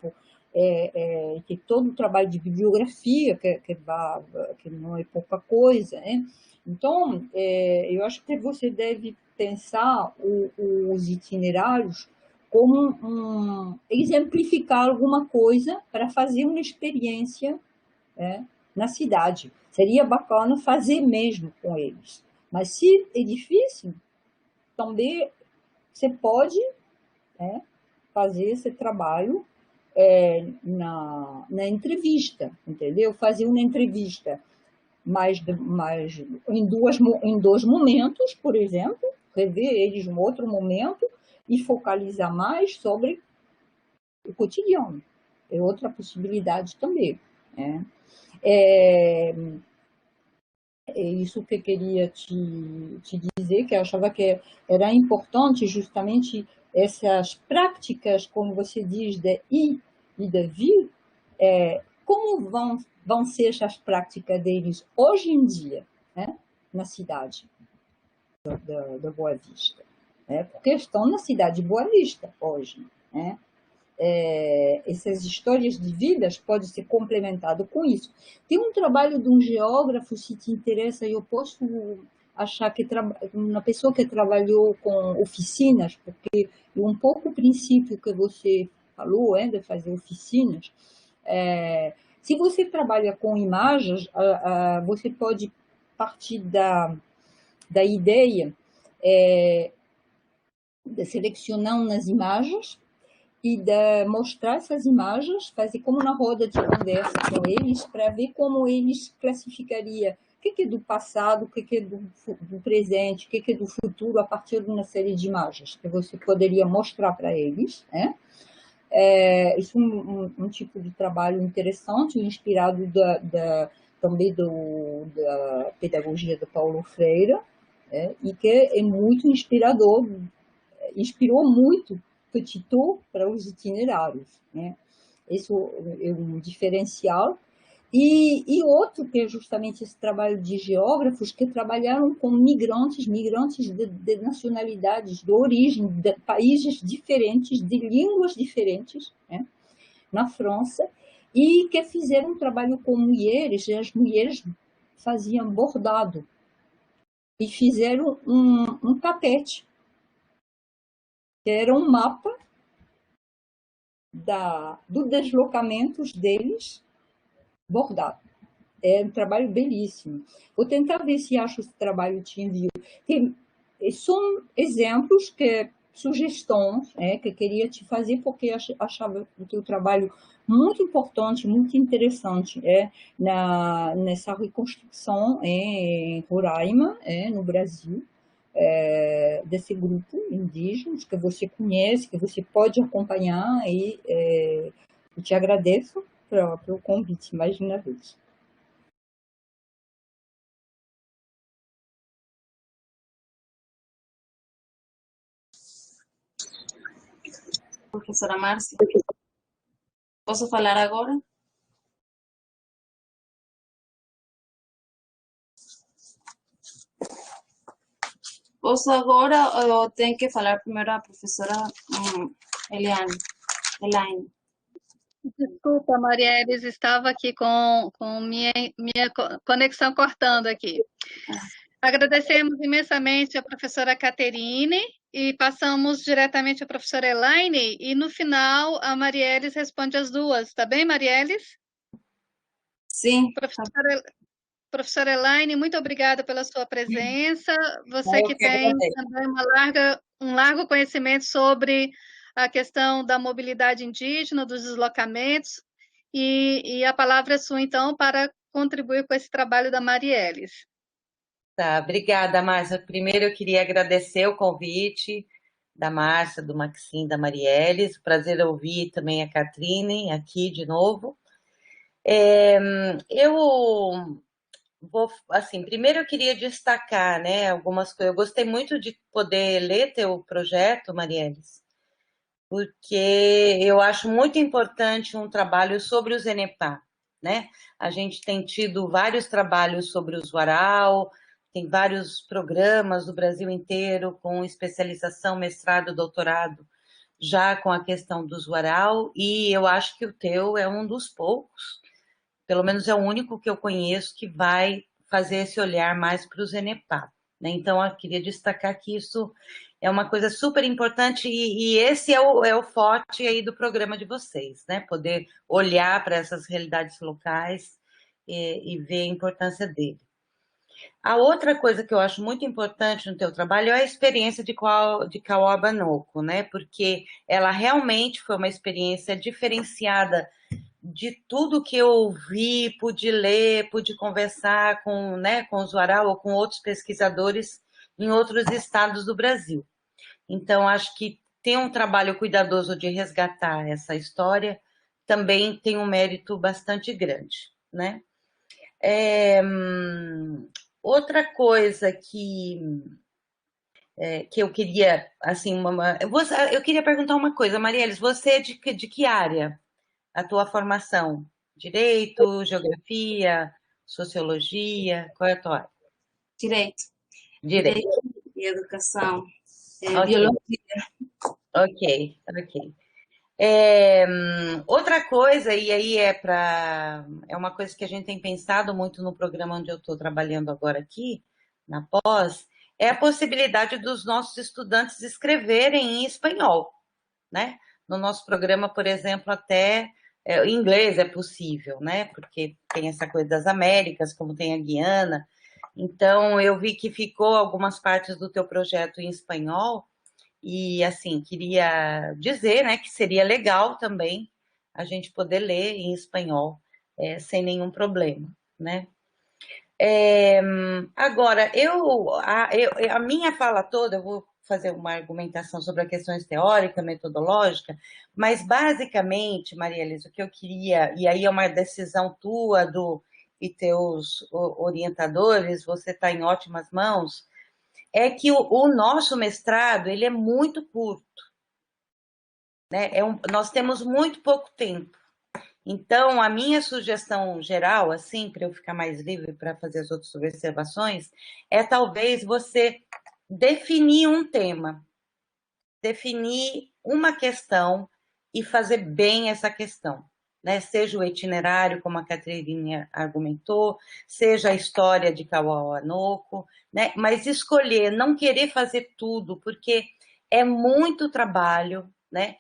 que todo o trabalho de bibliografia, que não é pouca coisa, né? Então, eu acho que você deve pensar os itinerários como exemplificar alguma coisa para fazer uma experiência, né, na cidade. Seria bacana fazer mesmo com eles. Mas se é difícil, também você pode, né, fazer esse trabalho na entrevista, entendeu? Fazer uma entrevista mais em dois momentos, por exemplo, rever eles em outro momento e focalizar mais sobre o cotidiano. É outra possibilidade também, né? É isso que eu queria te dizer, que eu achava que era importante justamente essas práticas, como você diz, de ir e de vir, como vão ser essas práticas deles hoje em dia, né, na cidade da Boa Vista, né, porque estão na cidade de Boa Vista hoje, né? essas histórias de vidas pode ser complementado com isso. Tem um trabalho de um geógrafo, se te interessa, eu posso achar que uma pessoa que trabalhou com oficinas, porque um pouco o princípio que você falou, de fazer oficinas, se você trabalha com imagens, você pode partir da ideia de selecionar umas imagens e de mostrar essas imagens, fazer como na roda de conversa com eles, para ver como eles classificariam o que é do passado, o que é do presente, o que é do futuro, a partir de uma série de imagens que você poderia mostrar para eles, né? Isso é um tipo de trabalho interessante, inspirado também da pedagogia de Paulo Freire, e que é muito inspirador, inspirou muito Petitot para os itinerários, né? Isso é um diferencial. E outro que é justamente esse trabalho de geógrafos que trabalharam com migrantes de nacionalidades, de origem, de países diferentes, de línguas diferentes, né, na França, e que fizeram um trabalho com mulheres, e as mulheres faziam bordado, e fizeram um tapete, que era um mapa dos deslocamentos deles bordado. É um trabalho belíssimo. Vou tentar ver se acho esse trabalho te envio. São exemplos, sugestões, que eu queria te fazer, porque achava o teu trabalho muito importante, muito interessante, nessa reconstrução em Roraima, no Brasil, desse grupo indígena que você conhece, que você pode acompanhar, e eu te agradeço pelo convite mais uma vez. Professora Márcia, posso falar agora? Posso agora ou tenho que falar primeiro a professora Elaine? Desculpa, Marielles, estava aqui com minha conexão cortando aqui. Agradecemos imensamente a professora Caterine e passamos diretamente à professora Elaine, e no final a Marielles responde as duas, tá bem, Marielles? Sim. Professora Elaine, muito obrigada pela sua presença. Você que tem também um largo conhecimento sobre a questão da mobilidade indígena, dos deslocamentos, e a palavra é sua, então, para contribuir com esse trabalho da Marielles. Tá, obrigada, Márcia. Primeiro eu queria agradecer o convite da Márcia, do Maxim, da Marielles. Prazer ouvir também a Catrine aqui de novo. Eu vou, assim, primeiro eu queria destacar, né, algumas coisas. Eu gostei muito de poder ler teu projeto, Marielles, porque eu acho muito importante um trabalho sobre os Enepá, né? A gente tem tido vários trabalhos sobre os Warau, tem vários programas do Brasil inteiro com especialização, mestrado, doutorado, já com a questão dos Warau, e eu acho que o teu é um dos poucos, pelo menos é o único que eu conheço que vai fazer esse olhar mais para os Enepá, né? Então, eu queria destacar que isso é uma coisa super importante e esse é o forte aí do programa de vocês, né? Poder olhar para essas realidades locais e ver a importância dele. A outra coisa que eu acho muito importante no teu trabalho é a experiência de Kawaba Noko, né? Porque ela realmente foi uma experiência diferenciada de tudo que eu vi, pude ler, pude conversar com, né, com o Zuarau ou com outros pesquisadores em outros estados do Brasil. Então, acho que ter um trabalho cuidadoso de resgatar essa história também tem um mérito bastante grande, né? Outra coisa que eu queria, assim, eu queria perguntar uma coisa, Marielles, você é de que área? A tua formação? Direito, geografia, sociologia? Qual é a tua área? Direito e educação, Okay. biologia. Ok. Outra coisa, e aí é uma coisa que a gente tem pensado muito no programa onde eu estou trabalhando agora aqui, na pós, é a possibilidade dos nossos estudantes escreverem em espanhol, né? No nosso programa, por exemplo, até em inglês é possível, né? Porque tem essa coisa das Américas, como tem a Guiana. Então, eu vi que ficou algumas partes do teu projeto em espanhol, e, assim, queria dizer, né, que seria legal também a gente poder ler em espanhol sem nenhum problema, né? Agora, a minha fala toda, eu vou fazer uma argumentação sobre as questões teórica, metodológica, mas basicamente, Maria Elisa, o que eu queria, e aí é uma decisão tua e teus orientadores, você está em ótimas mãos, é que o nosso mestrado ele é muito curto, né? Nós temos muito pouco tempo. Então, a minha sugestão geral, assim, para eu ficar mais livre para fazer as outras observações, é talvez você definir um tema, definir uma questão e fazer bem essa questão, né? Seja o itinerário, como a Caterina argumentou, seja a história de Kauauanoco, né? Mas escolher, não querer fazer tudo, porque é muito trabalho, né?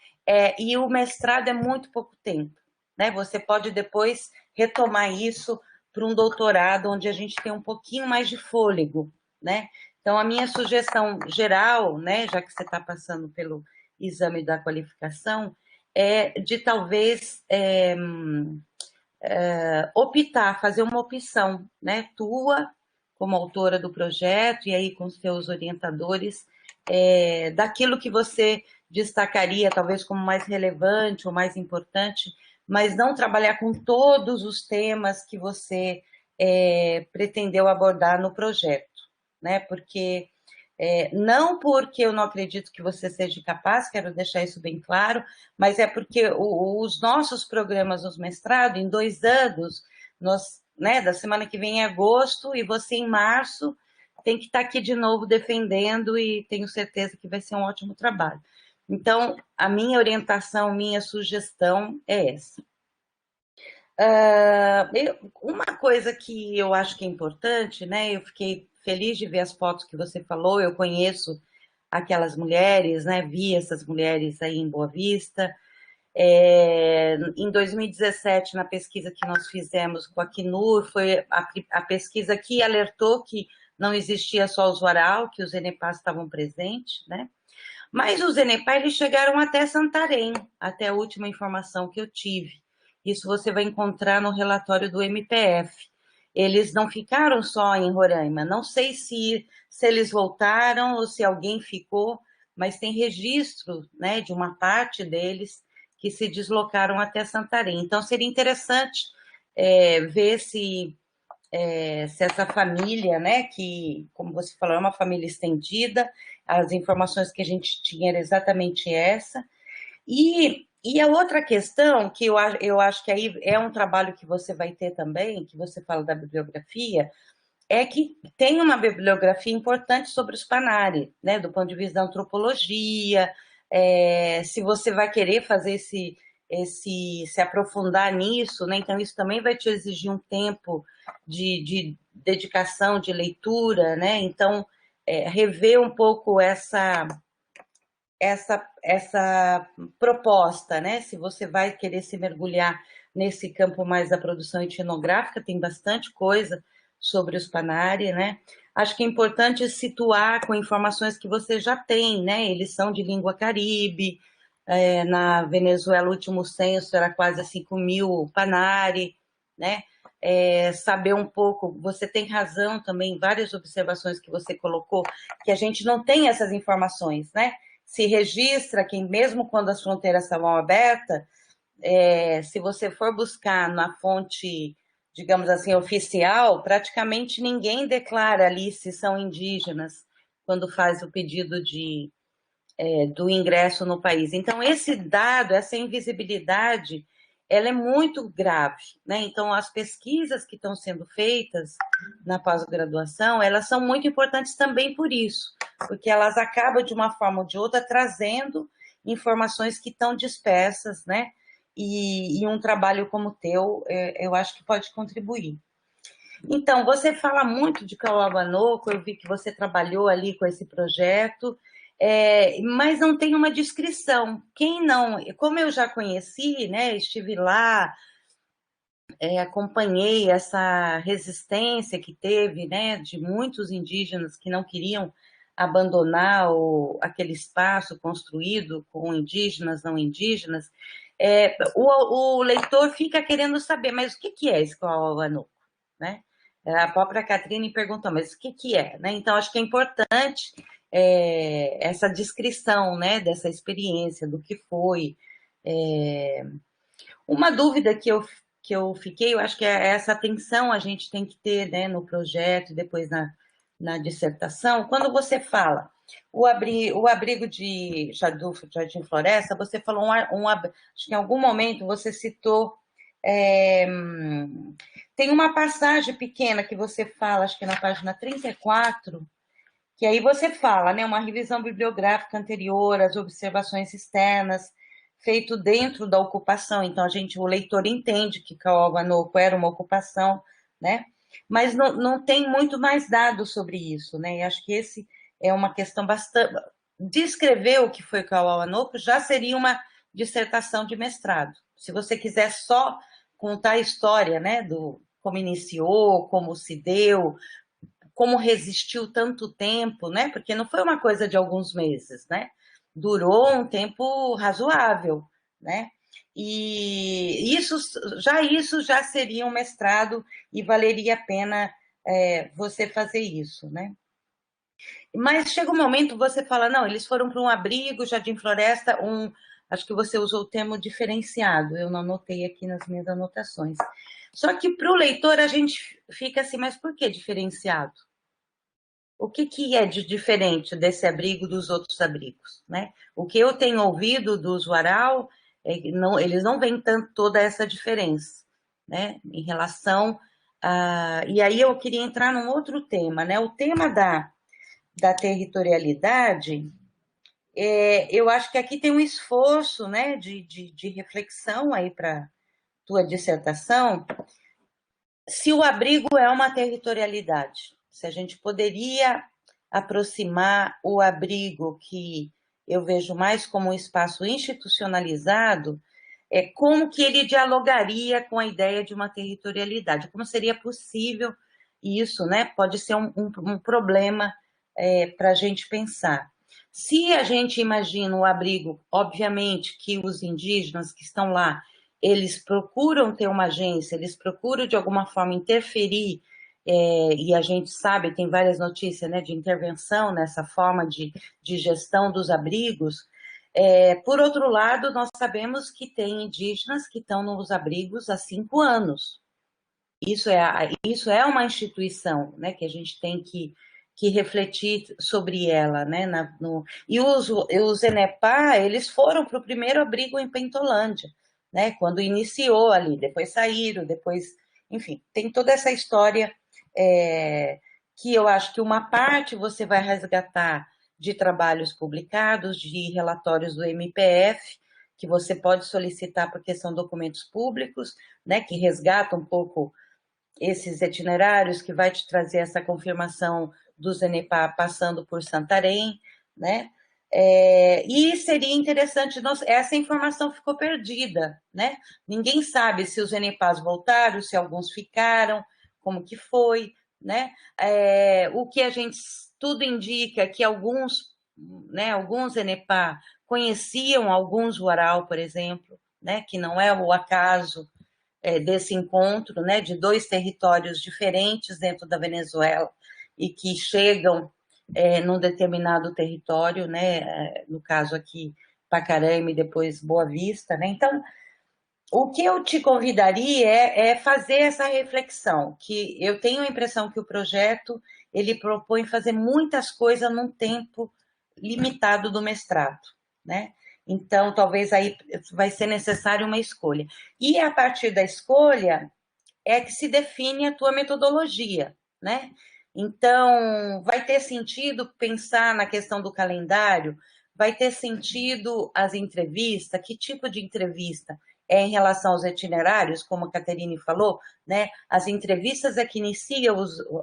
E o mestrado é muito pouco tempo, né? Você pode depois retomar isso para um doutorado, onde a gente tem um pouquinho mais de fôlego, né? Então, a minha sugestão geral, né, já que você está passando pelo exame da qualificação, é de talvez optar, fazer uma opção, né, tua, como autora do projeto, e aí com os seus orientadores, daquilo que você destacaria, talvez como mais relevante ou mais importante, mas não trabalhar com todos os temas que você pretendeu abordar no projeto, né? Porque não porque eu não acredito que você seja capaz, quero deixar isso bem claro, mas é porque os nossos programas nos mestrado, em 2 anos, nós, né, da semana que vem é agosto, e você em março tem que estar aqui de novo defendendo, e tenho certeza que vai ser um ótimo trabalho. Então, a minha orientação, minha sugestão é essa. Uma coisa que eu acho que é importante, né? Eu fiquei feliz de ver as fotos que você falou, eu conheço aquelas mulheres, né? Vi essas mulheres aí em Boa Vista. Em 2017, na pesquisa que nós fizemos com a Acnur, foi a pesquisa que alertou que não existia só o Zoaral, que os Enepás estavam presentes, né? Mas os Enepá, eles chegaram até Santarém, até a última informação que eu tive. Isso você vai encontrar no relatório do MPF. Eles não ficaram só em Roraima. Não sei se eles voltaram ou se alguém ficou, mas tem registro, né, de uma parte deles que se deslocaram até Santarém. Então, seria interessante ver se essa família, né, que, como você falou, é uma família estendida, as informações que a gente tinha era exatamente essa. E a outra questão, que eu acho que aí é um trabalho que você vai ter também, que você fala da bibliografia, é que tem uma bibliografia importante sobre os Panari, né, do ponto de vista da antropologia, se você vai querer fazer se aprofundar nisso, né, então isso também vai te exigir um tempo de dedicação, de leitura, né, então rever um pouco essa proposta, né? Se você vai querer se mergulhar nesse campo mais da produção etnográfica, tem bastante coisa sobre os Panari, né? Acho que é importante situar com informações que você já tem, né? Eles são de língua caribe, na Venezuela o último censo era quase 5.000 Panari, né? Saber um pouco, você tem razão também, várias observações que você colocou, que a gente não tem essas informações, né? Se registra que mesmo quando as fronteiras estavam abertas, se você for buscar na fonte, digamos assim, oficial, praticamente ninguém declara ali se são indígenas quando faz o pedido do ingresso no país. Então, esse dado, essa invisibilidade, ela é muito grave, né? Então, as pesquisas que estão sendo feitas na pós-graduação, elas são muito importantes também por isso, porque elas acabam, de uma forma ou de outra, trazendo informações que estão dispersas, né? E um trabalho como o teu, eu acho que pode contribuir. Então, você fala muito de Kawabanoko, eu vi que você trabalhou ali com esse projeto, mas não tem uma descrição. Quem não, como eu já conheci, né, estive lá, acompanhei essa resistência que teve, né, de muitos indígenas que não queriam abandonar aquele espaço construído com indígenas, não indígenas, o leitor fica querendo saber, mas o que é esse Kawabanoko, né? A própria Catrine perguntou, mas o que é? Né? Então, acho que é importante essa descrição, né, dessa experiência, do que foi. Uma dúvida que eu fiquei, eu acho que essa atenção a gente tem que ter, né, no projeto e depois na dissertação. Quando você fala o abrigo de Jardim Floresta, você falou acho que em algum momento você citou tem uma passagem pequena que você fala, acho que na página 34, que aí você fala, né, uma revisão bibliográfica anterior, as observações externas, feito dentro da ocupação. Então, o leitor entende que Kawabanoko era uma ocupação, né? Mas não tem muito mais dados sobre isso, né? E acho que esse é uma questão bastante... Descrever o que foi Kawabanoko já seria uma dissertação de mestrado. Se você quiser só contar a história, né, do como iniciou, como se deu, como resistiu tanto tempo, né? Porque não foi uma coisa de alguns meses, né? Durou um tempo razoável, né? E isso já seria um mestrado e valeria a pena você fazer isso, né? Mas chega um momento você fala, não, eles foram para um abrigo, Jardim Floresta, acho que você usou o termo diferenciado, eu não anotei aqui nas minhas anotações. Só que para o leitor a gente fica assim, mas por que diferenciado? O que é de diferente desse abrigo dos outros abrigos, né? O que eu tenho ouvido dos Warau, eles não veem tanto toda essa diferença, né? Em relação a... E aí eu queria entrar num outro tema, né? O tema da territorialidade, eu acho que aqui tem um esforço, né, de reflexão aí para tua dissertação, se o abrigo é uma territorialidade, se a gente poderia aproximar o abrigo, que eu vejo mais como um espaço institucionalizado, como que ele dialogaria com a ideia de uma territorialidade, como seria possível isso, né? Pode ser um problema para a gente pensar. Se a gente imagina o abrigo, obviamente que os indígenas que estão lá, eles procuram ter uma agência, eles procuram de alguma forma interferir, e a gente sabe, tem várias notícias, né, de intervenção nessa forma de gestão dos abrigos. Por outro lado, nós sabemos que tem indígenas que estão nos abrigos há 5 anos. Isso é uma instituição, né, que a gente tem que refletir sobre ela, né? E os Enepá, eles foram para o primeiro abrigo em Pentolândia, né? Quando iniciou ali, depois saíram, depois, enfim, tem toda essa história que eu acho que uma parte você vai resgatar de trabalhos publicados, de relatórios do MPF, que você pode solicitar porque são documentos públicos, né? Que resgatam um pouco esses itinerários, que vai te trazer essa confirmação do Zenepá passando por Santarém, né? E seria interessante, essa informação ficou perdida, né? Ninguém sabe se os Zenepás voltaram, se alguns ficaram, como que foi, né? O que a gente, tudo indica que alguns Zenepá conheciam alguns Warau, por exemplo, né? Que não é o acaso desse encontro, né, de 2 territórios diferentes dentro da Venezuela e que chegam num determinado território, né, no caso aqui Pacaraima e depois Boa Vista, né? Então, o que eu te convidaria é fazer essa reflexão, que eu tenho a impressão que o projeto ele propõe fazer muitas coisas num tempo limitado do mestrado, né? Então, talvez aí vai ser necessário uma escolha. E a partir da escolha é que se define a tua metodologia, né? Então, vai ter sentido pensar na questão do calendário vai ter sentido as entrevistas? Que tipo de entrevista? É em relação aos itinerários, como a Caterine falou, né? As entrevistas é que iniciam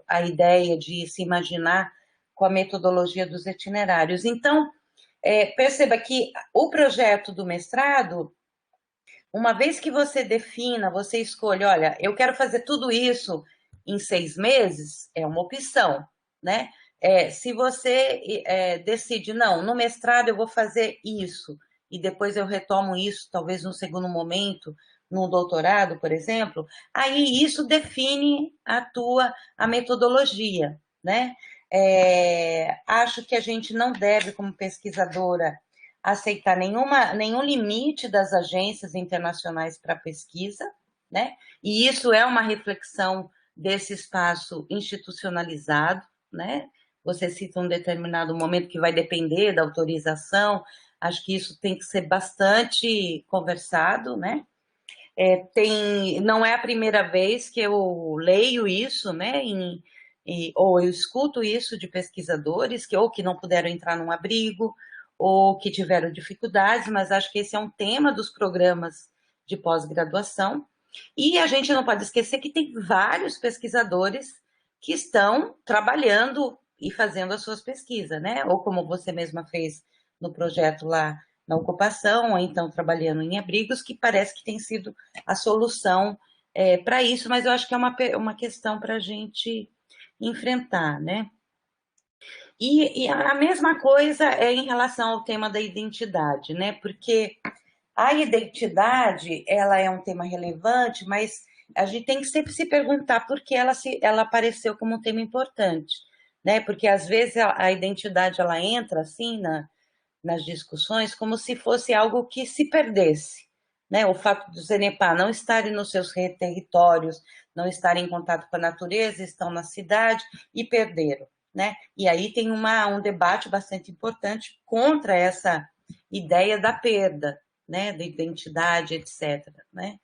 a ideia de se imaginar com a metodologia dos itinerários. Então, perceba que o projeto do mestrado, uma vez que você defina, você escolhe, olha, eu quero fazer tudo isso em 6 meses, é uma opção, né? Se você decide, não, no mestrado eu vou fazer isso, e depois eu retomo isso, talvez no segundo momento, no doutorado, por exemplo, aí isso define a metodologia, né? Acho que a gente não deve, como pesquisadora, aceitar nenhum limite das agências internacionais para pesquisa, né? E isso é uma reflexão desse espaço institucionalizado, né? Você cita um determinado momento que vai depender da autorização, acho que isso tem que ser bastante conversado, né? Não é a primeira vez que eu leio isso, né? Ou eu escuto isso de pesquisadores ou que não puderam entrar num abrigo, ou que tiveram dificuldades, mas acho que esse é um tema dos programas de pós-graduação. E a gente não pode esquecer que tem vários pesquisadores que estão trabalhando e fazendo as suas pesquisas, né? Ou como você mesma fez no projeto lá na ocupação, ou então trabalhando em abrigos, que parece que tem sido a solução para isso, mas eu acho que é uma questão para a gente enfrentar, né? E a mesma coisa é em relação ao tema da identidade, né? Porque a identidade, ela é um tema relevante, mas a gente tem que sempre se perguntar por que ela apareceu como um tema importante, né? Porque às vezes a identidade ela entra assim nas discussões como se fosse algo que se perdesse, né? O fato dos Enepá não estarem nos seus territórios, não estarem em contato com a natureza, estão na cidade e perderam, né? E aí tem um debate bastante importante contra essa ideia da perda, né? Da identidade, etc., né?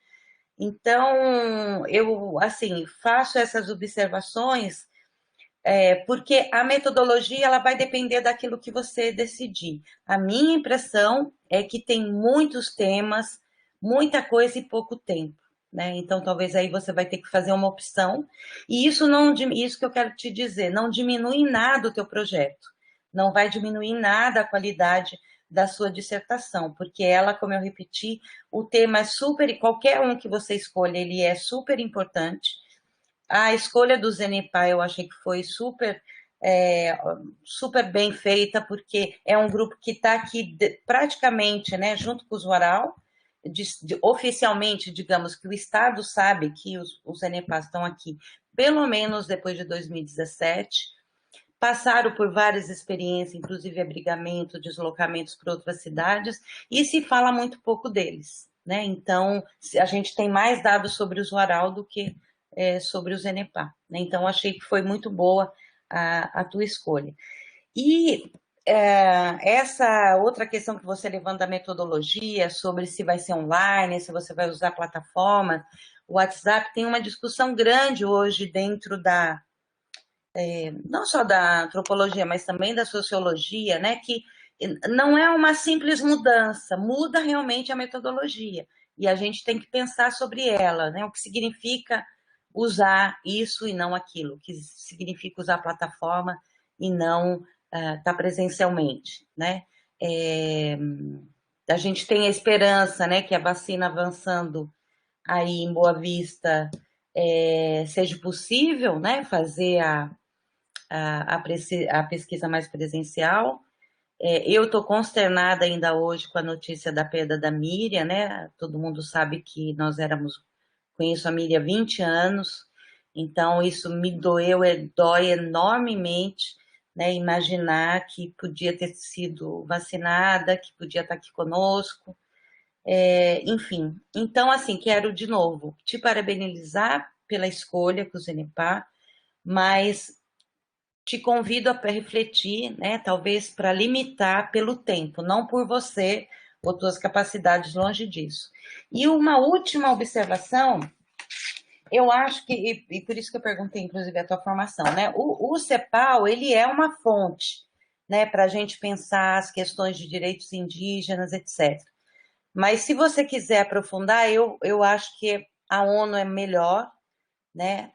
Então, eu, assim, faço essas observações porque a metodologia ela vai depender daquilo que você decidir. A minha impressão é que tem muitos temas, muita coisa e pouco tempo, né? Então talvez aí você vai ter que fazer uma opção. E isso que eu quero te dizer, não diminui em nada o teu projeto, não vai diminuir em nada a qualidade da sua dissertação, porque ela, como eu repeti, o tema é super, qualquer um que você escolha, ele é super importante. A escolha do Zenepá eu achei que foi super bem feita, porque é um grupo que está aqui praticamente, né, junto com os Waral, oficialmente, digamos, que o Estado sabe que os Zenepás estão aqui, pelo menos depois de 2017, passaram por várias experiências, inclusive abrigamento, deslocamentos para outras cidades, e se fala muito pouco deles, né? Então, a gente tem mais dados sobre os Waral do que sobre o Zenepá, né? Então, achei que foi muito boa a tua escolha. E essa outra questão que você levanta da metodologia, sobre se vai ser online, se você vai usar plataforma, o WhatsApp tem uma discussão grande hoje dentro não só da antropologia, mas também da sociologia, né? Que não é uma simples mudança, muda realmente a metodologia. E a gente tem que pensar sobre ela, né? O que significa usar isso e não aquilo, o que significa usar a plataforma e não estar presencialmente, né? A gente tem a esperança, né, que a vacina avançando aí em Boa Vista seja possível, né, fazer a pesquisa mais presencial. Eu estou consternada ainda hoje com a notícia da perda da Miriam, né? Todo mundo sabe que conheço a Miriam há 20 anos, então isso me dói enormemente, né? Imaginar que podia ter sido vacinada, que podia estar aqui conosco, enfim. Então, assim, quero de novo te parabenizar pela escolha com o Zenepá, mas te convido a refletir, né? Talvez para limitar pelo tempo, não por você ou suas capacidades, longe disso. E uma última observação, eu acho que, e por isso que eu perguntei, inclusive, a tua formação, né? O CEPAL, ele é uma fonte, né, para a gente pensar as questões de direitos indígenas, etc. Mas se você quiser aprofundar, eu acho que a ONU é melhor, né?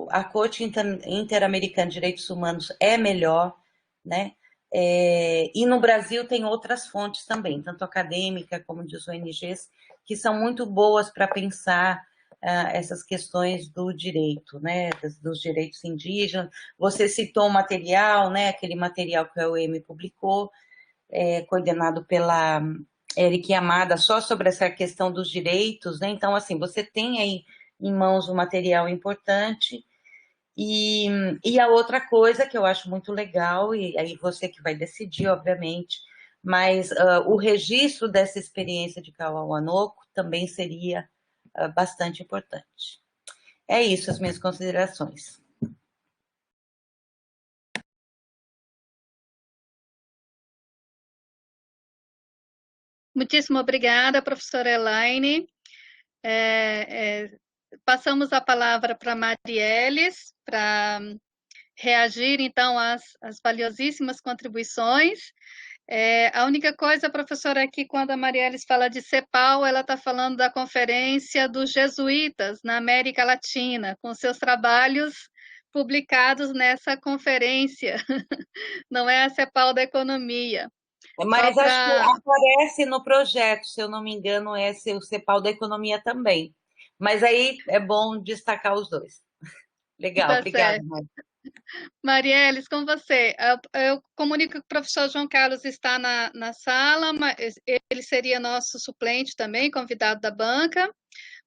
A Corte Interamericana de Direitos Humanos é melhor, né? E no Brasil tem outras fontes também, tanto acadêmica como de ONGs, que são muito boas para pensar essas questões do direito, né? Dos direitos indígenas. Você citou o material, né? Aquele material que a UEM publicou, coordenado pela Eric Amada, só sobre essa questão dos direitos, né? Então, assim, você tem aí em mãos um material importante. E a outra coisa que eu acho muito legal, e aí você que vai decidir, obviamente, mas o registro dessa experiência de Kauauanoco também seria bastante importante. É isso, as minhas considerações. Muitíssimo obrigada, professora Elaine. Passamos a palavra para Marielles, para reagir, então, às valiosíssimas contribuições. A única coisa, professora, é que quando a Marielles fala de CEPAL, ela está falando da Conferência dos Jesuítas na América Latina, com seus trabalhos publicados nessa conferência. Não é a CEPAL da Economia. Mas acho que aparece no projeto, se eu não me engano, é o CEPAL da Economia também. Mas aí é bom destacar os dois. Legal, tá obrigada, certo. Marielles, com você. Eu comunico que o professor João Carlos está na sala, mas ele seria nosso suplente também, convidado da banca,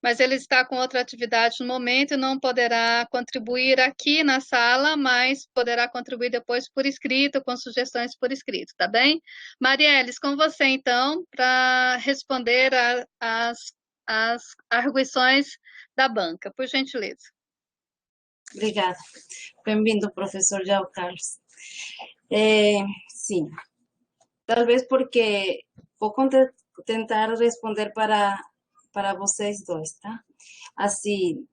mas ele está com outra atividade no momento e não poderá contribuir aqui na sala, mas poderá contribuir depois por escrito, com sugestões por escrito, tá bem? Marielles, com você, então, para responder às arguições da banca, por gentileza. Obrigada. Bem-vindo, professor João Carlos. Sim, talvez porque vou tentar responder para vocês dois, tá? Assim,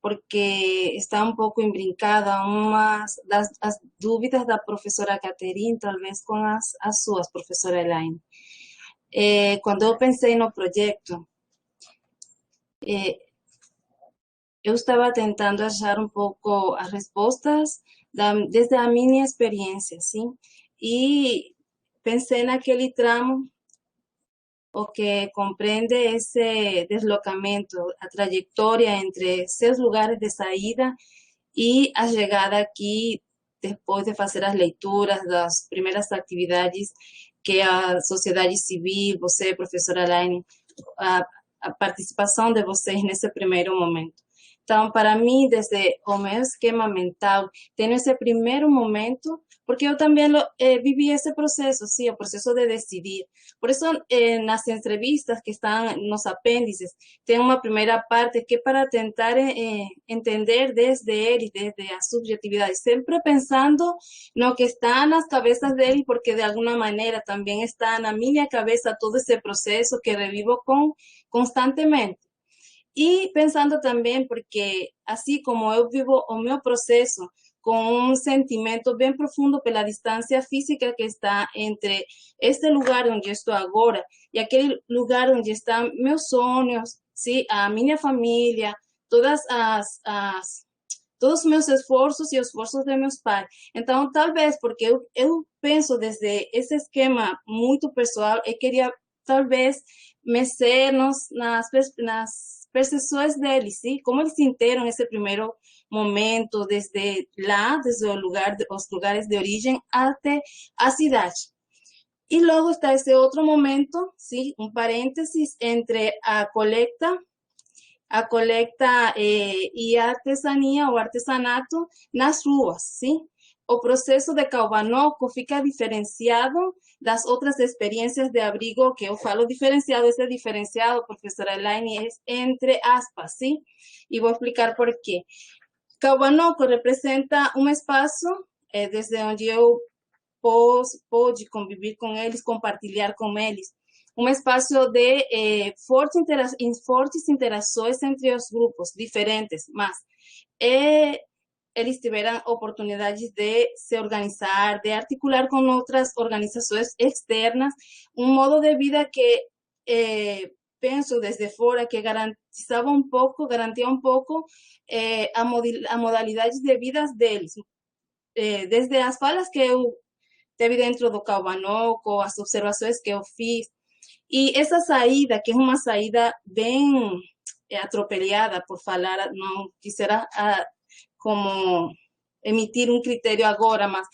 porque está um pouco imbrincada as dúvidas da professora Caterine, talvez com as suas, professora Elaine. Quando eu pensei no projeto, eu estava tentando achar um pouco as respostas desde a minha experiência, sim? E pensei naquele tramo o que compreende esse deslocamento, a trajetória entre seus lugares de saída e a chegada aqui, depois de fazer as leituras das primeiras atividades que a sociedade civil, você, professora Elaine, a participação de vocês nesse primeiro momento. Então, para mim, desde o meu esquema mental, tenho esse primeiro momento, porque eu também vivi esse processo, sim, o processo de decidir. Por isso, nas entrevistas que estão nos apêndices, tem uma primeira parte que é para tentar entender desde eles, desde a subjetividade, sempre pensando no que está nas cabeças deles, porque de alguma maneira também está na minha cabeça todo esse processo que revivo constantemente. E pensando também, porque assim como eu vivo o meu processo com um sentimento bem profundo pela distância física que está entre este lugar onde eu estou agora e aquele lugar onde estão meus sonhos, sim, a minha família, todos os meus esforços e os esforços de meus pais. Então, talvez, porque eu penso desde esse esquema muito pessoal, eu queria, talvez, mexer nas percepções deles, sim? Como eles sentiram esse primeiro momento, desde lá, desde os lugares de origem até a cidade. E logo está esse outro momento, sim, um parênteses entre a coleta e a artesania ou artesanato nas ruas, sim? O processo de Kauauanoco fica diferenciado das outras experiências de abrigo que eu falo diferenciado. Esse diferenciado, professora Elaine, é entre aspas, sim? E vou explicar por quê. Kauauanoco representa um espaço desde onde eu pude conviver com eles, compartilhar com eles, um espaço de fortes interações entre os grupos diferentes, mas eles tiveram oportunidades de se organizar, de articular com outras organizações externas, um modo de vida que penso desde fora que garantia um pouco a modalidades de vidas deles. Desde as falas que eu teve dentro do Kauvanoco, as observações que eu fiz, e essa saída, que é uma saída bem atropelada, por falar, não quisera como emitir um critério agora, mas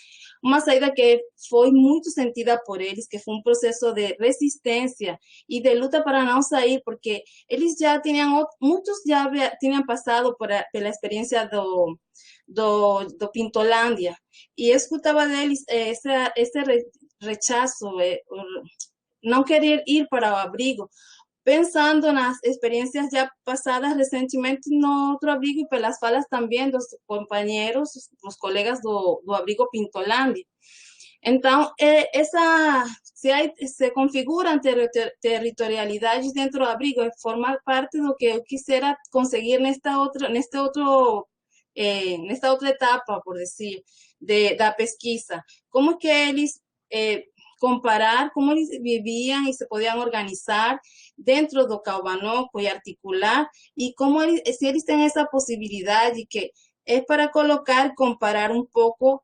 uma saída que foi muito sentida por eles, que foi um processo de resistência e de luta para não sair, porque eles já tinham, muitos já tinham passado pela experiência do Pintolândia, e eu escutava deles esse rechazo, não querer ir para o abrigo, pensando nas experiências já passadas recentemente no outro abrigo e pelas falas também dos companheiros, dos colegas do abrigo Pintolândia. Então, se configuram territorialidades dentro do abrigo, forma parte do que eu quisera conseguir nesta outra etapa, por dizer, da pesquisa. Como que eles comparar como eles viviam e se podiam organizar dentro do Kauvanoco e articular, e como se eles têm essa possibilidade que é para colocar, comparar um pouco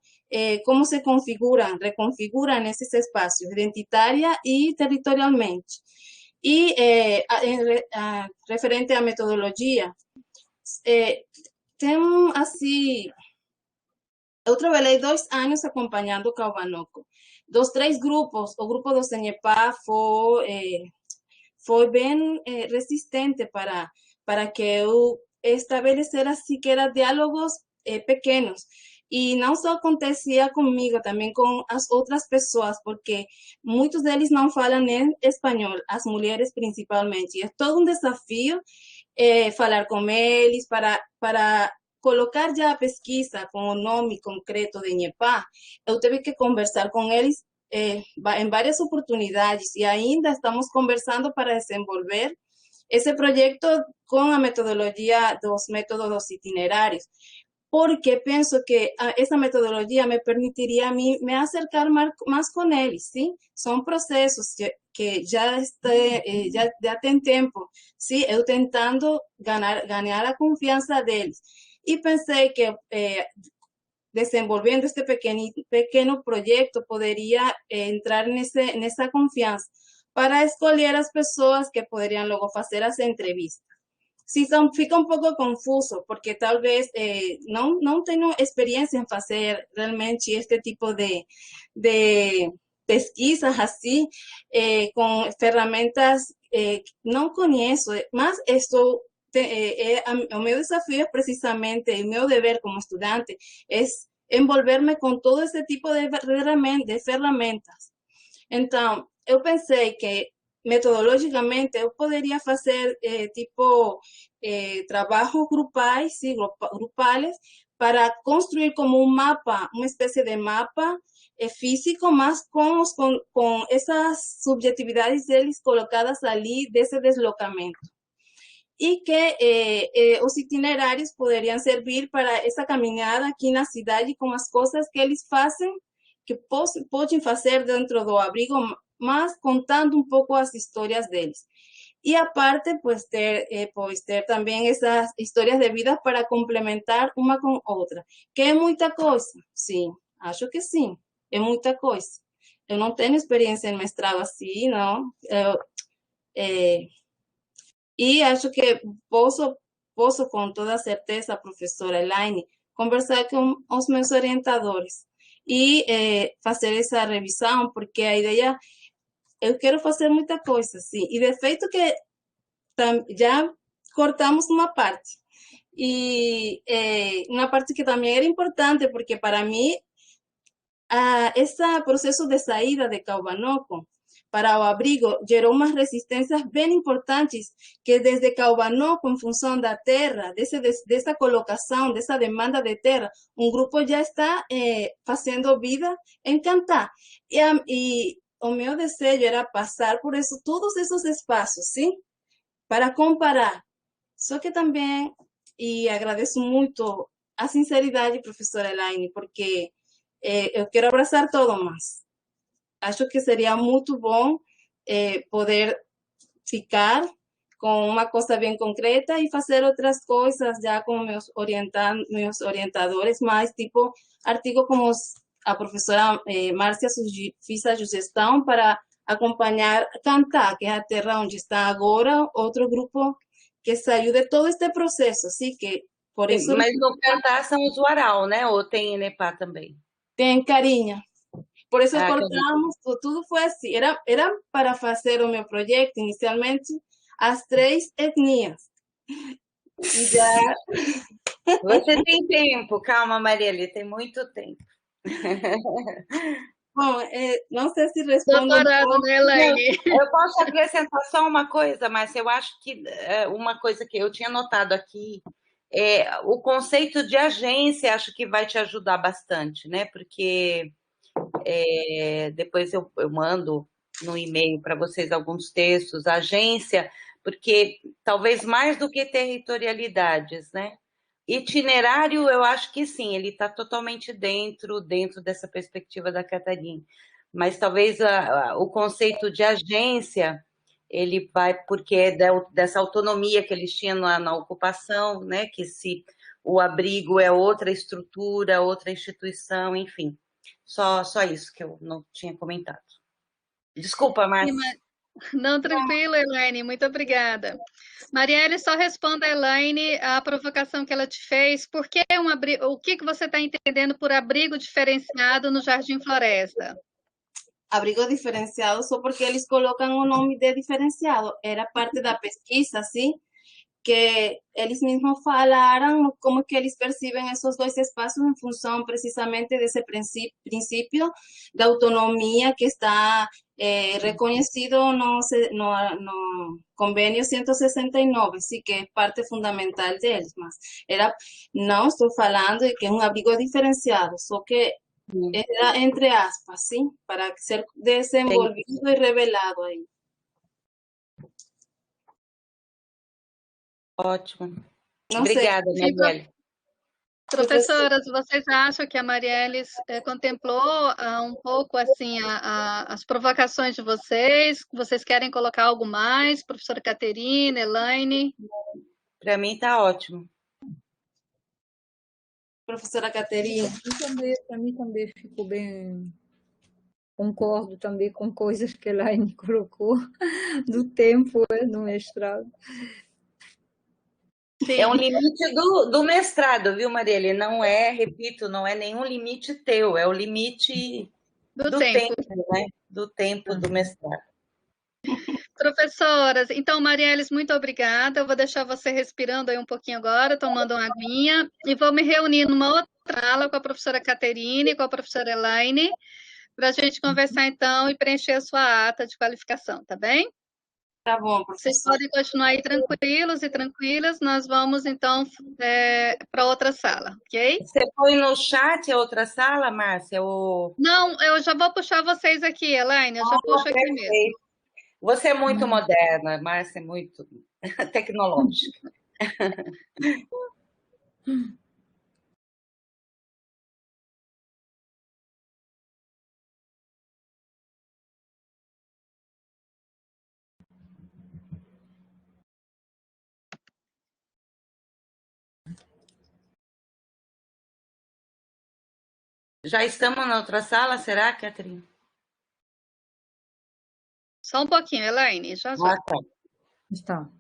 como se reconfiguram esses espaços, identitária e territorialmente. E referente à metodologia, tem assim, eu trabalhei 2 anos acompanhando o Kauvanoco. Dos 3 grupos, o grupo do CENEPA foi bem resistente para que eu estabelecesse sequer diálogos pequenos. E não só acontecia comigo, também com as outras pessoas, porque muitos deles não falam nem espanhol, as mulheres principalmente. E é todo um desafio falar com eles para colocar já a pesquisa com o nome concreto de NEPA. Eu tive que conversar com eles em várias oportunidades e ainda estamos conversando para desenvolver esse projeto com a metodologia dos métodos itinerários, porque penso que essa metodologia me permitiria a mim me acercar mais com eles, sim? São processos que já tem tempo, sim? Eu tentando ganhar a confiança deles. E pensei que desenvolvendo este pequeno projeto poderia entrar nessa confiança para escolher as pessoas que poderiam logo fazer as entrevistas. Sim, fica um pouco confuso, porque talvez não tenho experiência em fazer realmente este tipo de pesquisas assim, com ferramentas não conheço, mas o meu desafio é precisamente, o meu dever como estudante, é envolver-me com todo esse tipo de ferramentas. Então, eu pensei que metodologicamente eu poderia fazer trabalhos grupais, sim, grupales, para construir como um mapa, uma espécie de mapa físico, mas com essas subjetividades deles colocadas ali desse deslocamento. E que os itinerários poderiam servir para essa caminhada aqui na cidade com as coisas que eles fazem, que podem fazer dentro do abrigo, mas contando um pouco as histórias deles. E aparte, pues ter também essas histórias de vida para complementar uma com outra, que é muita coisa. Sim, acho que sim, é muita coisa. Eu não tenho experiência em mestrado assim, não. E acho que posso com toda certeza, professora Elaine, conversar com os meus orientadores e fazer essa revisão, porque a ideia, eu quero fazer muita coisa, sim. E de feito que já cortamos uma parte. E uma parte que também era importante, porque para mim, esse processo de saída de Kauvanoco para o abrigo gerou umas resistências bem importantes, que desde Kauvanoco, em função da terra, dessa colocação, dessa demanda de terra, um grupo já está fazendo vida em Cantá. E o meu desejo era passar por todos esses espaços, sim? Para comparar. Só que também, e agradeço muito a sinceridade, professora Elaine, porque eu quero abraçar todo mais. Acho que seria muito bom poder ficar com uma coisa bem concreta e fazer outras coisas já com meus orientadores, mais tipo artigo como a professora Márcia fez a sugestão para acompanhar Cantar, que é a terra onde está agora, outro grupo que se ajude todo este processo, assim que por isso... Mas no Cantar são os Uarau, né? Ou tem Enepá também? Tem Carinha. Por isso Carinha. cortamos, tudo foi assim. Era para fazer o meu projeto, inicialmente, as 3 etnias. E já... Você tem tempo, calma, Marielle, tem muito tempo. Bom, não sei se respondo um Doutorado, pouco. né, Elaine? Eu posso acrescentar só uma coisa, mas eu acho que uma coisa que eu tinha notado aqui é o conceito de agência, acho que vai te ajudar bastante, né? Porque depois eu mando no e-mail para vocês alguns textos, agência, porque talvez mais do que territorialidades, né? Itinerário, eu acho que sim, ele está totalmente dentro dessa perspectiva da Catarina. Mas talvez o conceito de agência, ele vai, porque é dessa autonomia que eles tinham na ocupação, né? Que se o abrigo é outra estrutura, outra instituição, enfim. Só isso que eu não tinha comentado. Desculpa, Márcia. Não, tranquilo, Elaine, muito obrigada. Marielle, só responda a Elaine a provocação que ela te fez. Por que o que você está entendendo por abrigo diferenciado no Jardim Floresta? Abrigo diferenciado só porque eles colocam o nome de diferenciado. Era parte da pesquisa, sim, que eles mesmos falaram como que eles percebem esses 2 espaços em função precisamente desse princípio da autonomia que está reconhecido no convênio 169, sim, que é parte fundamental deles, mas não estou falando de que é um abrigo diferenciado, só que era entre aspas, sim, para ser desenvolvido e revelado aí. Ótimo. Não Obrigada, sei. Marielle. Professoras, vocês acham que a Marielle contemplou um pouco assim as provocações de vocês? Vocês querem colocar algo mais? Professora Caterina, Elaine? Para mim está ótimo. Professora Caterina. Para mim também ficou bem. Concordo também com coisas que a Elaine colocou do tempo no mestrado. Sim. É um limite do mestrado, viu, Marielle? Não é, repito, não é nenhum limite teu, é o limite do tempo, né? Do tempo do mestrado. Professoras, então, Marielles, muito obrigada. Eu vou deixar você respirando aí um pouquinho agora, tomando uma aguinha, e vou me reunir numa outra aula com a professora Caterine e com a professora Elaine, para a gente conversar, então, e preencher a sua ata de qualificação, tá bem? Tá bom, Vocês professora. podem continuar aí tranquilos e tranquilas. Nós vamos, então, para outra sala, ok? Você põe no chat a outra sala, Márcia? Ou... Não, eu já vou puxar vocês aqui, Elaine, eu já puxo aqui mesmo. Você é muito moderna, Márcia é muito tecnológica. Já estamos na outra sala, será, Catherine? Só um pouquinho, Elaine, já. Ah, tá. Está.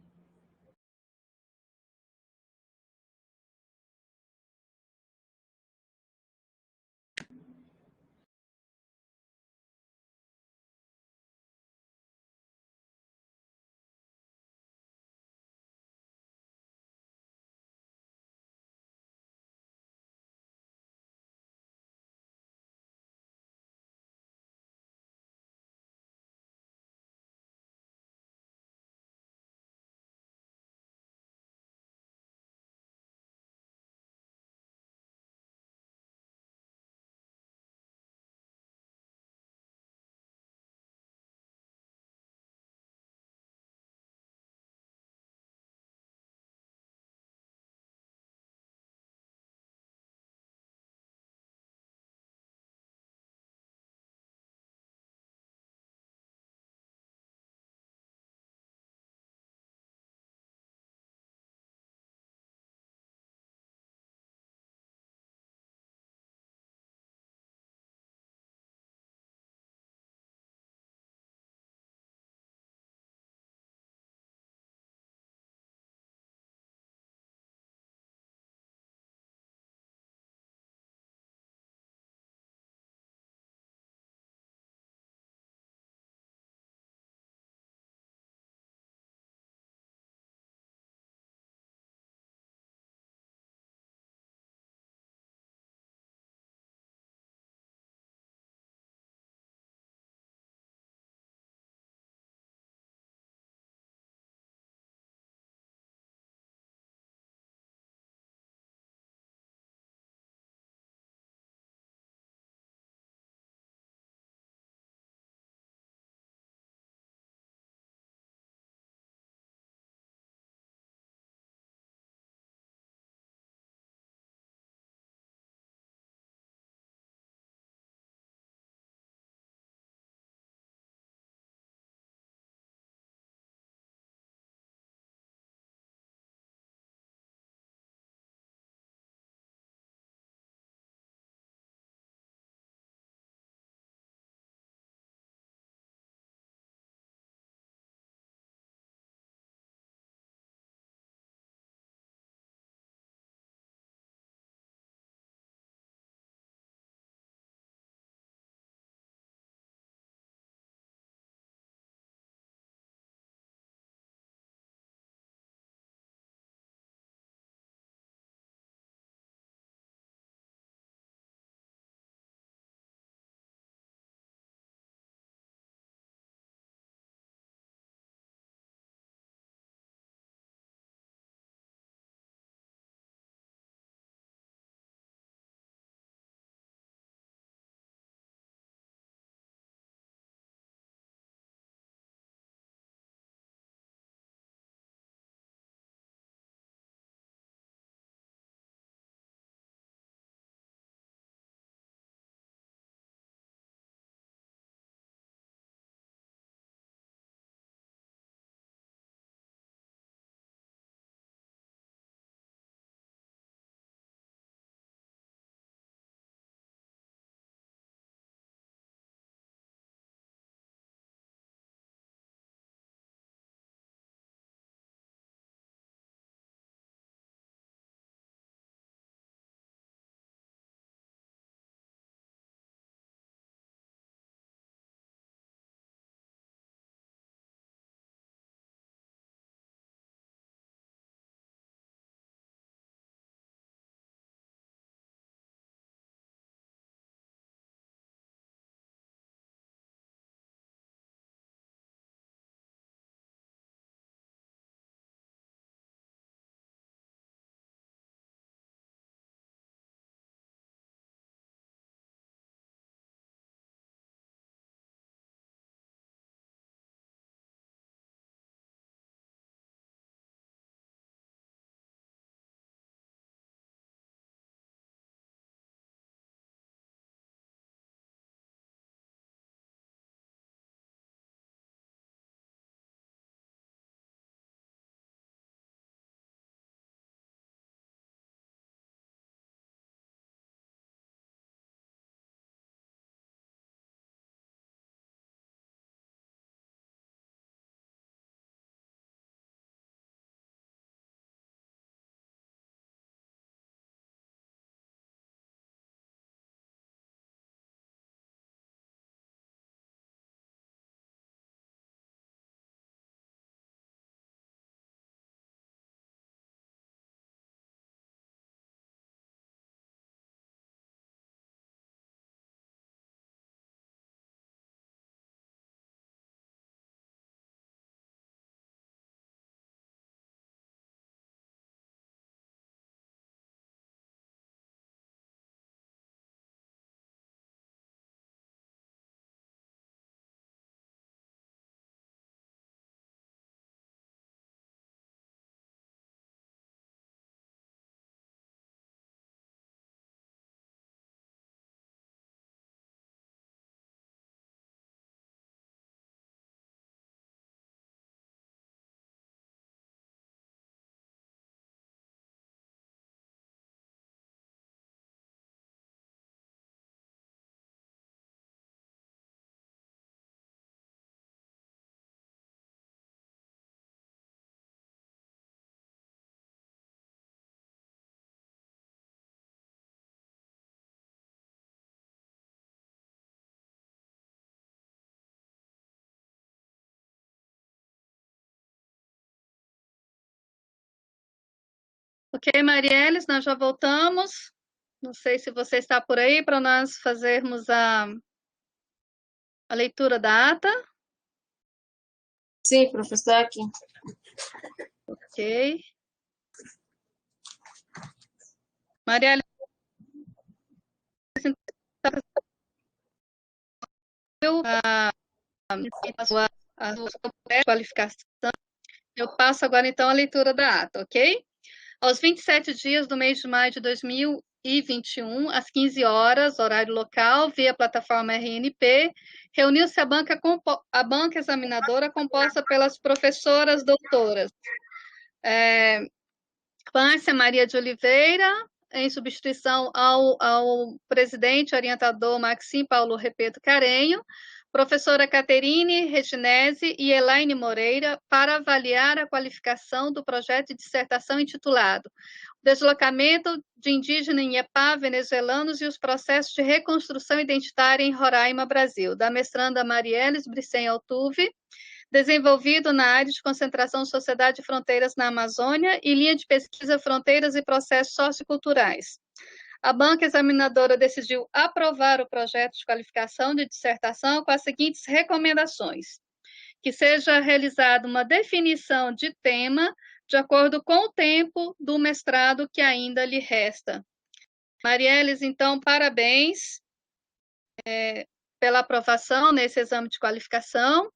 Ok, Marielles, nós já voltamos. Não sei se você está por aí para nós fazermos a leitura da ata. Sí, profesor, aquí. Ok. Marielles, a sua qualificação. Eu passo agora, então, a leitura da ata, ok? Aos 27 dias do mês de maio de 2021, às 15 horas, horário local, via plataforma RNP, reuniu-se a banca examinadora composta pelas professoras doutoras Cláudia Maria de Oliveira, em substituição ao presidente orientador Maxim Paulo Repeto Carenho, professora Caterine Reginese e Elaine Moreira, para avaliar a qualificação do projeto de dissertação intitulado Deslocamento de Indígena em Iapá, Venezuelanos e os Processos de Reconstrução Identitária em Roraima, Brasil, da mestranda Marielles Bricen Altuve, desenvolvido na área de concentração Sociedade e Fronteiras na Amazônia e linha de pesquisa Fronteiras e Processos Socioculturais. A banca examinadora decidiu aprovar o projeto de qualificação de dissertação com as seguintes recomendações: que seja realizada uma definição de tema de acordo com o tempo do mestrado que ainda lhe resta. Marielles, então, parabéns pela aprovação nesse exame de qualificação.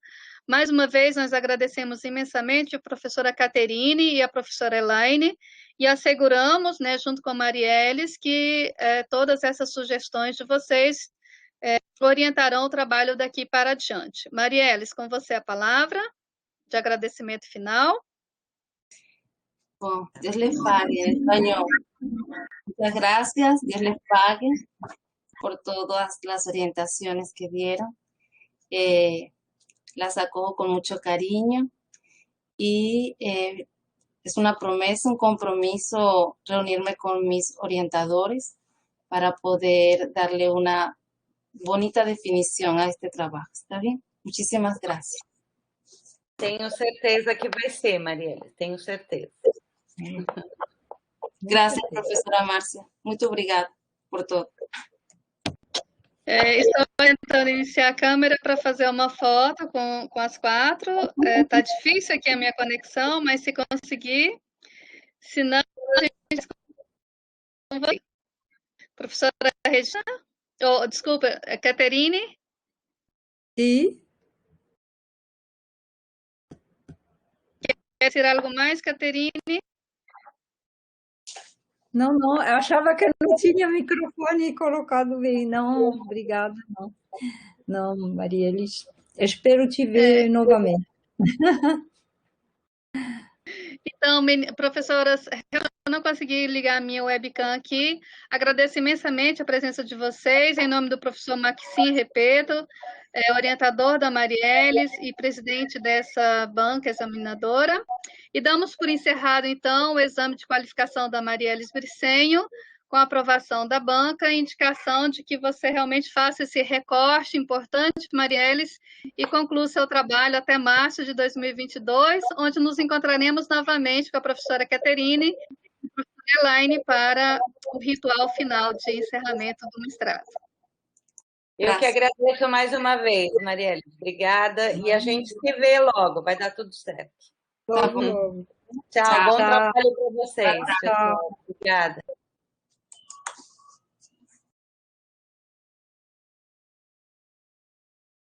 Mais uma vez, nós agradecemos imensamente a professora Caterine e a professora Elaine e asseguramos, junto com a Marielles, que todas essas sugestões de vocês orientarão o trabalho daqui para adiante. Marielles, com você a palavra de agradecimento final. Bom, Dios les pague en español. Muchas gracias, Dios les pague por todas las orientaciones que dieron. Las acojo con mucho cariño y es una promesa, un compromiso reunirme con mis orientadores para poder darle una bonita definición a este trabajo. ¿Está bien? Muchísimas gracias. Tenho certeza que vai ser, Marielle, tenho certeza. Gracias, professora Márcia. Muito obrigada por tudo. Estou tentando iniciar a câmera para fazer uma foto com as quatro. Tá difícil aqui a minha conexão, mas se conseguir, se não, a gente vai. Professora Regina? Desculpa, Caterine? Sim. Quer tirar algo mais, Caterine? Não, eu achava que eu não tinha microfone colocado bem. Não, obrigada, não. Não, Marielles, espero te ver novamente. Então, professoras, eu não consegui ligar a minha webcam aqui. Agradeço imensamente a presença de vocês, em nome do professor Maxim Repeto, orientador da Marielles e presidente dessa banca examinadora. E damos por encerrado, então, o exame de qualificação da Marielles Bricenho, com a aprovação da banca, e indicação de que você realmente faça esse recorte importante, Marielles, e conclua seu trabalho até março de 2022, onde nos encontraremos novamente com a professora Caterine e a professora Elaine para o ritual final de encerramento do mestrado. Eu que agradeço mais uma vez, Marielle. Obrigada. E a gente se vê logo, vai dar tudo certo. Logo. Tchau, bom trabalho para vocês. Tchau. Obrigada.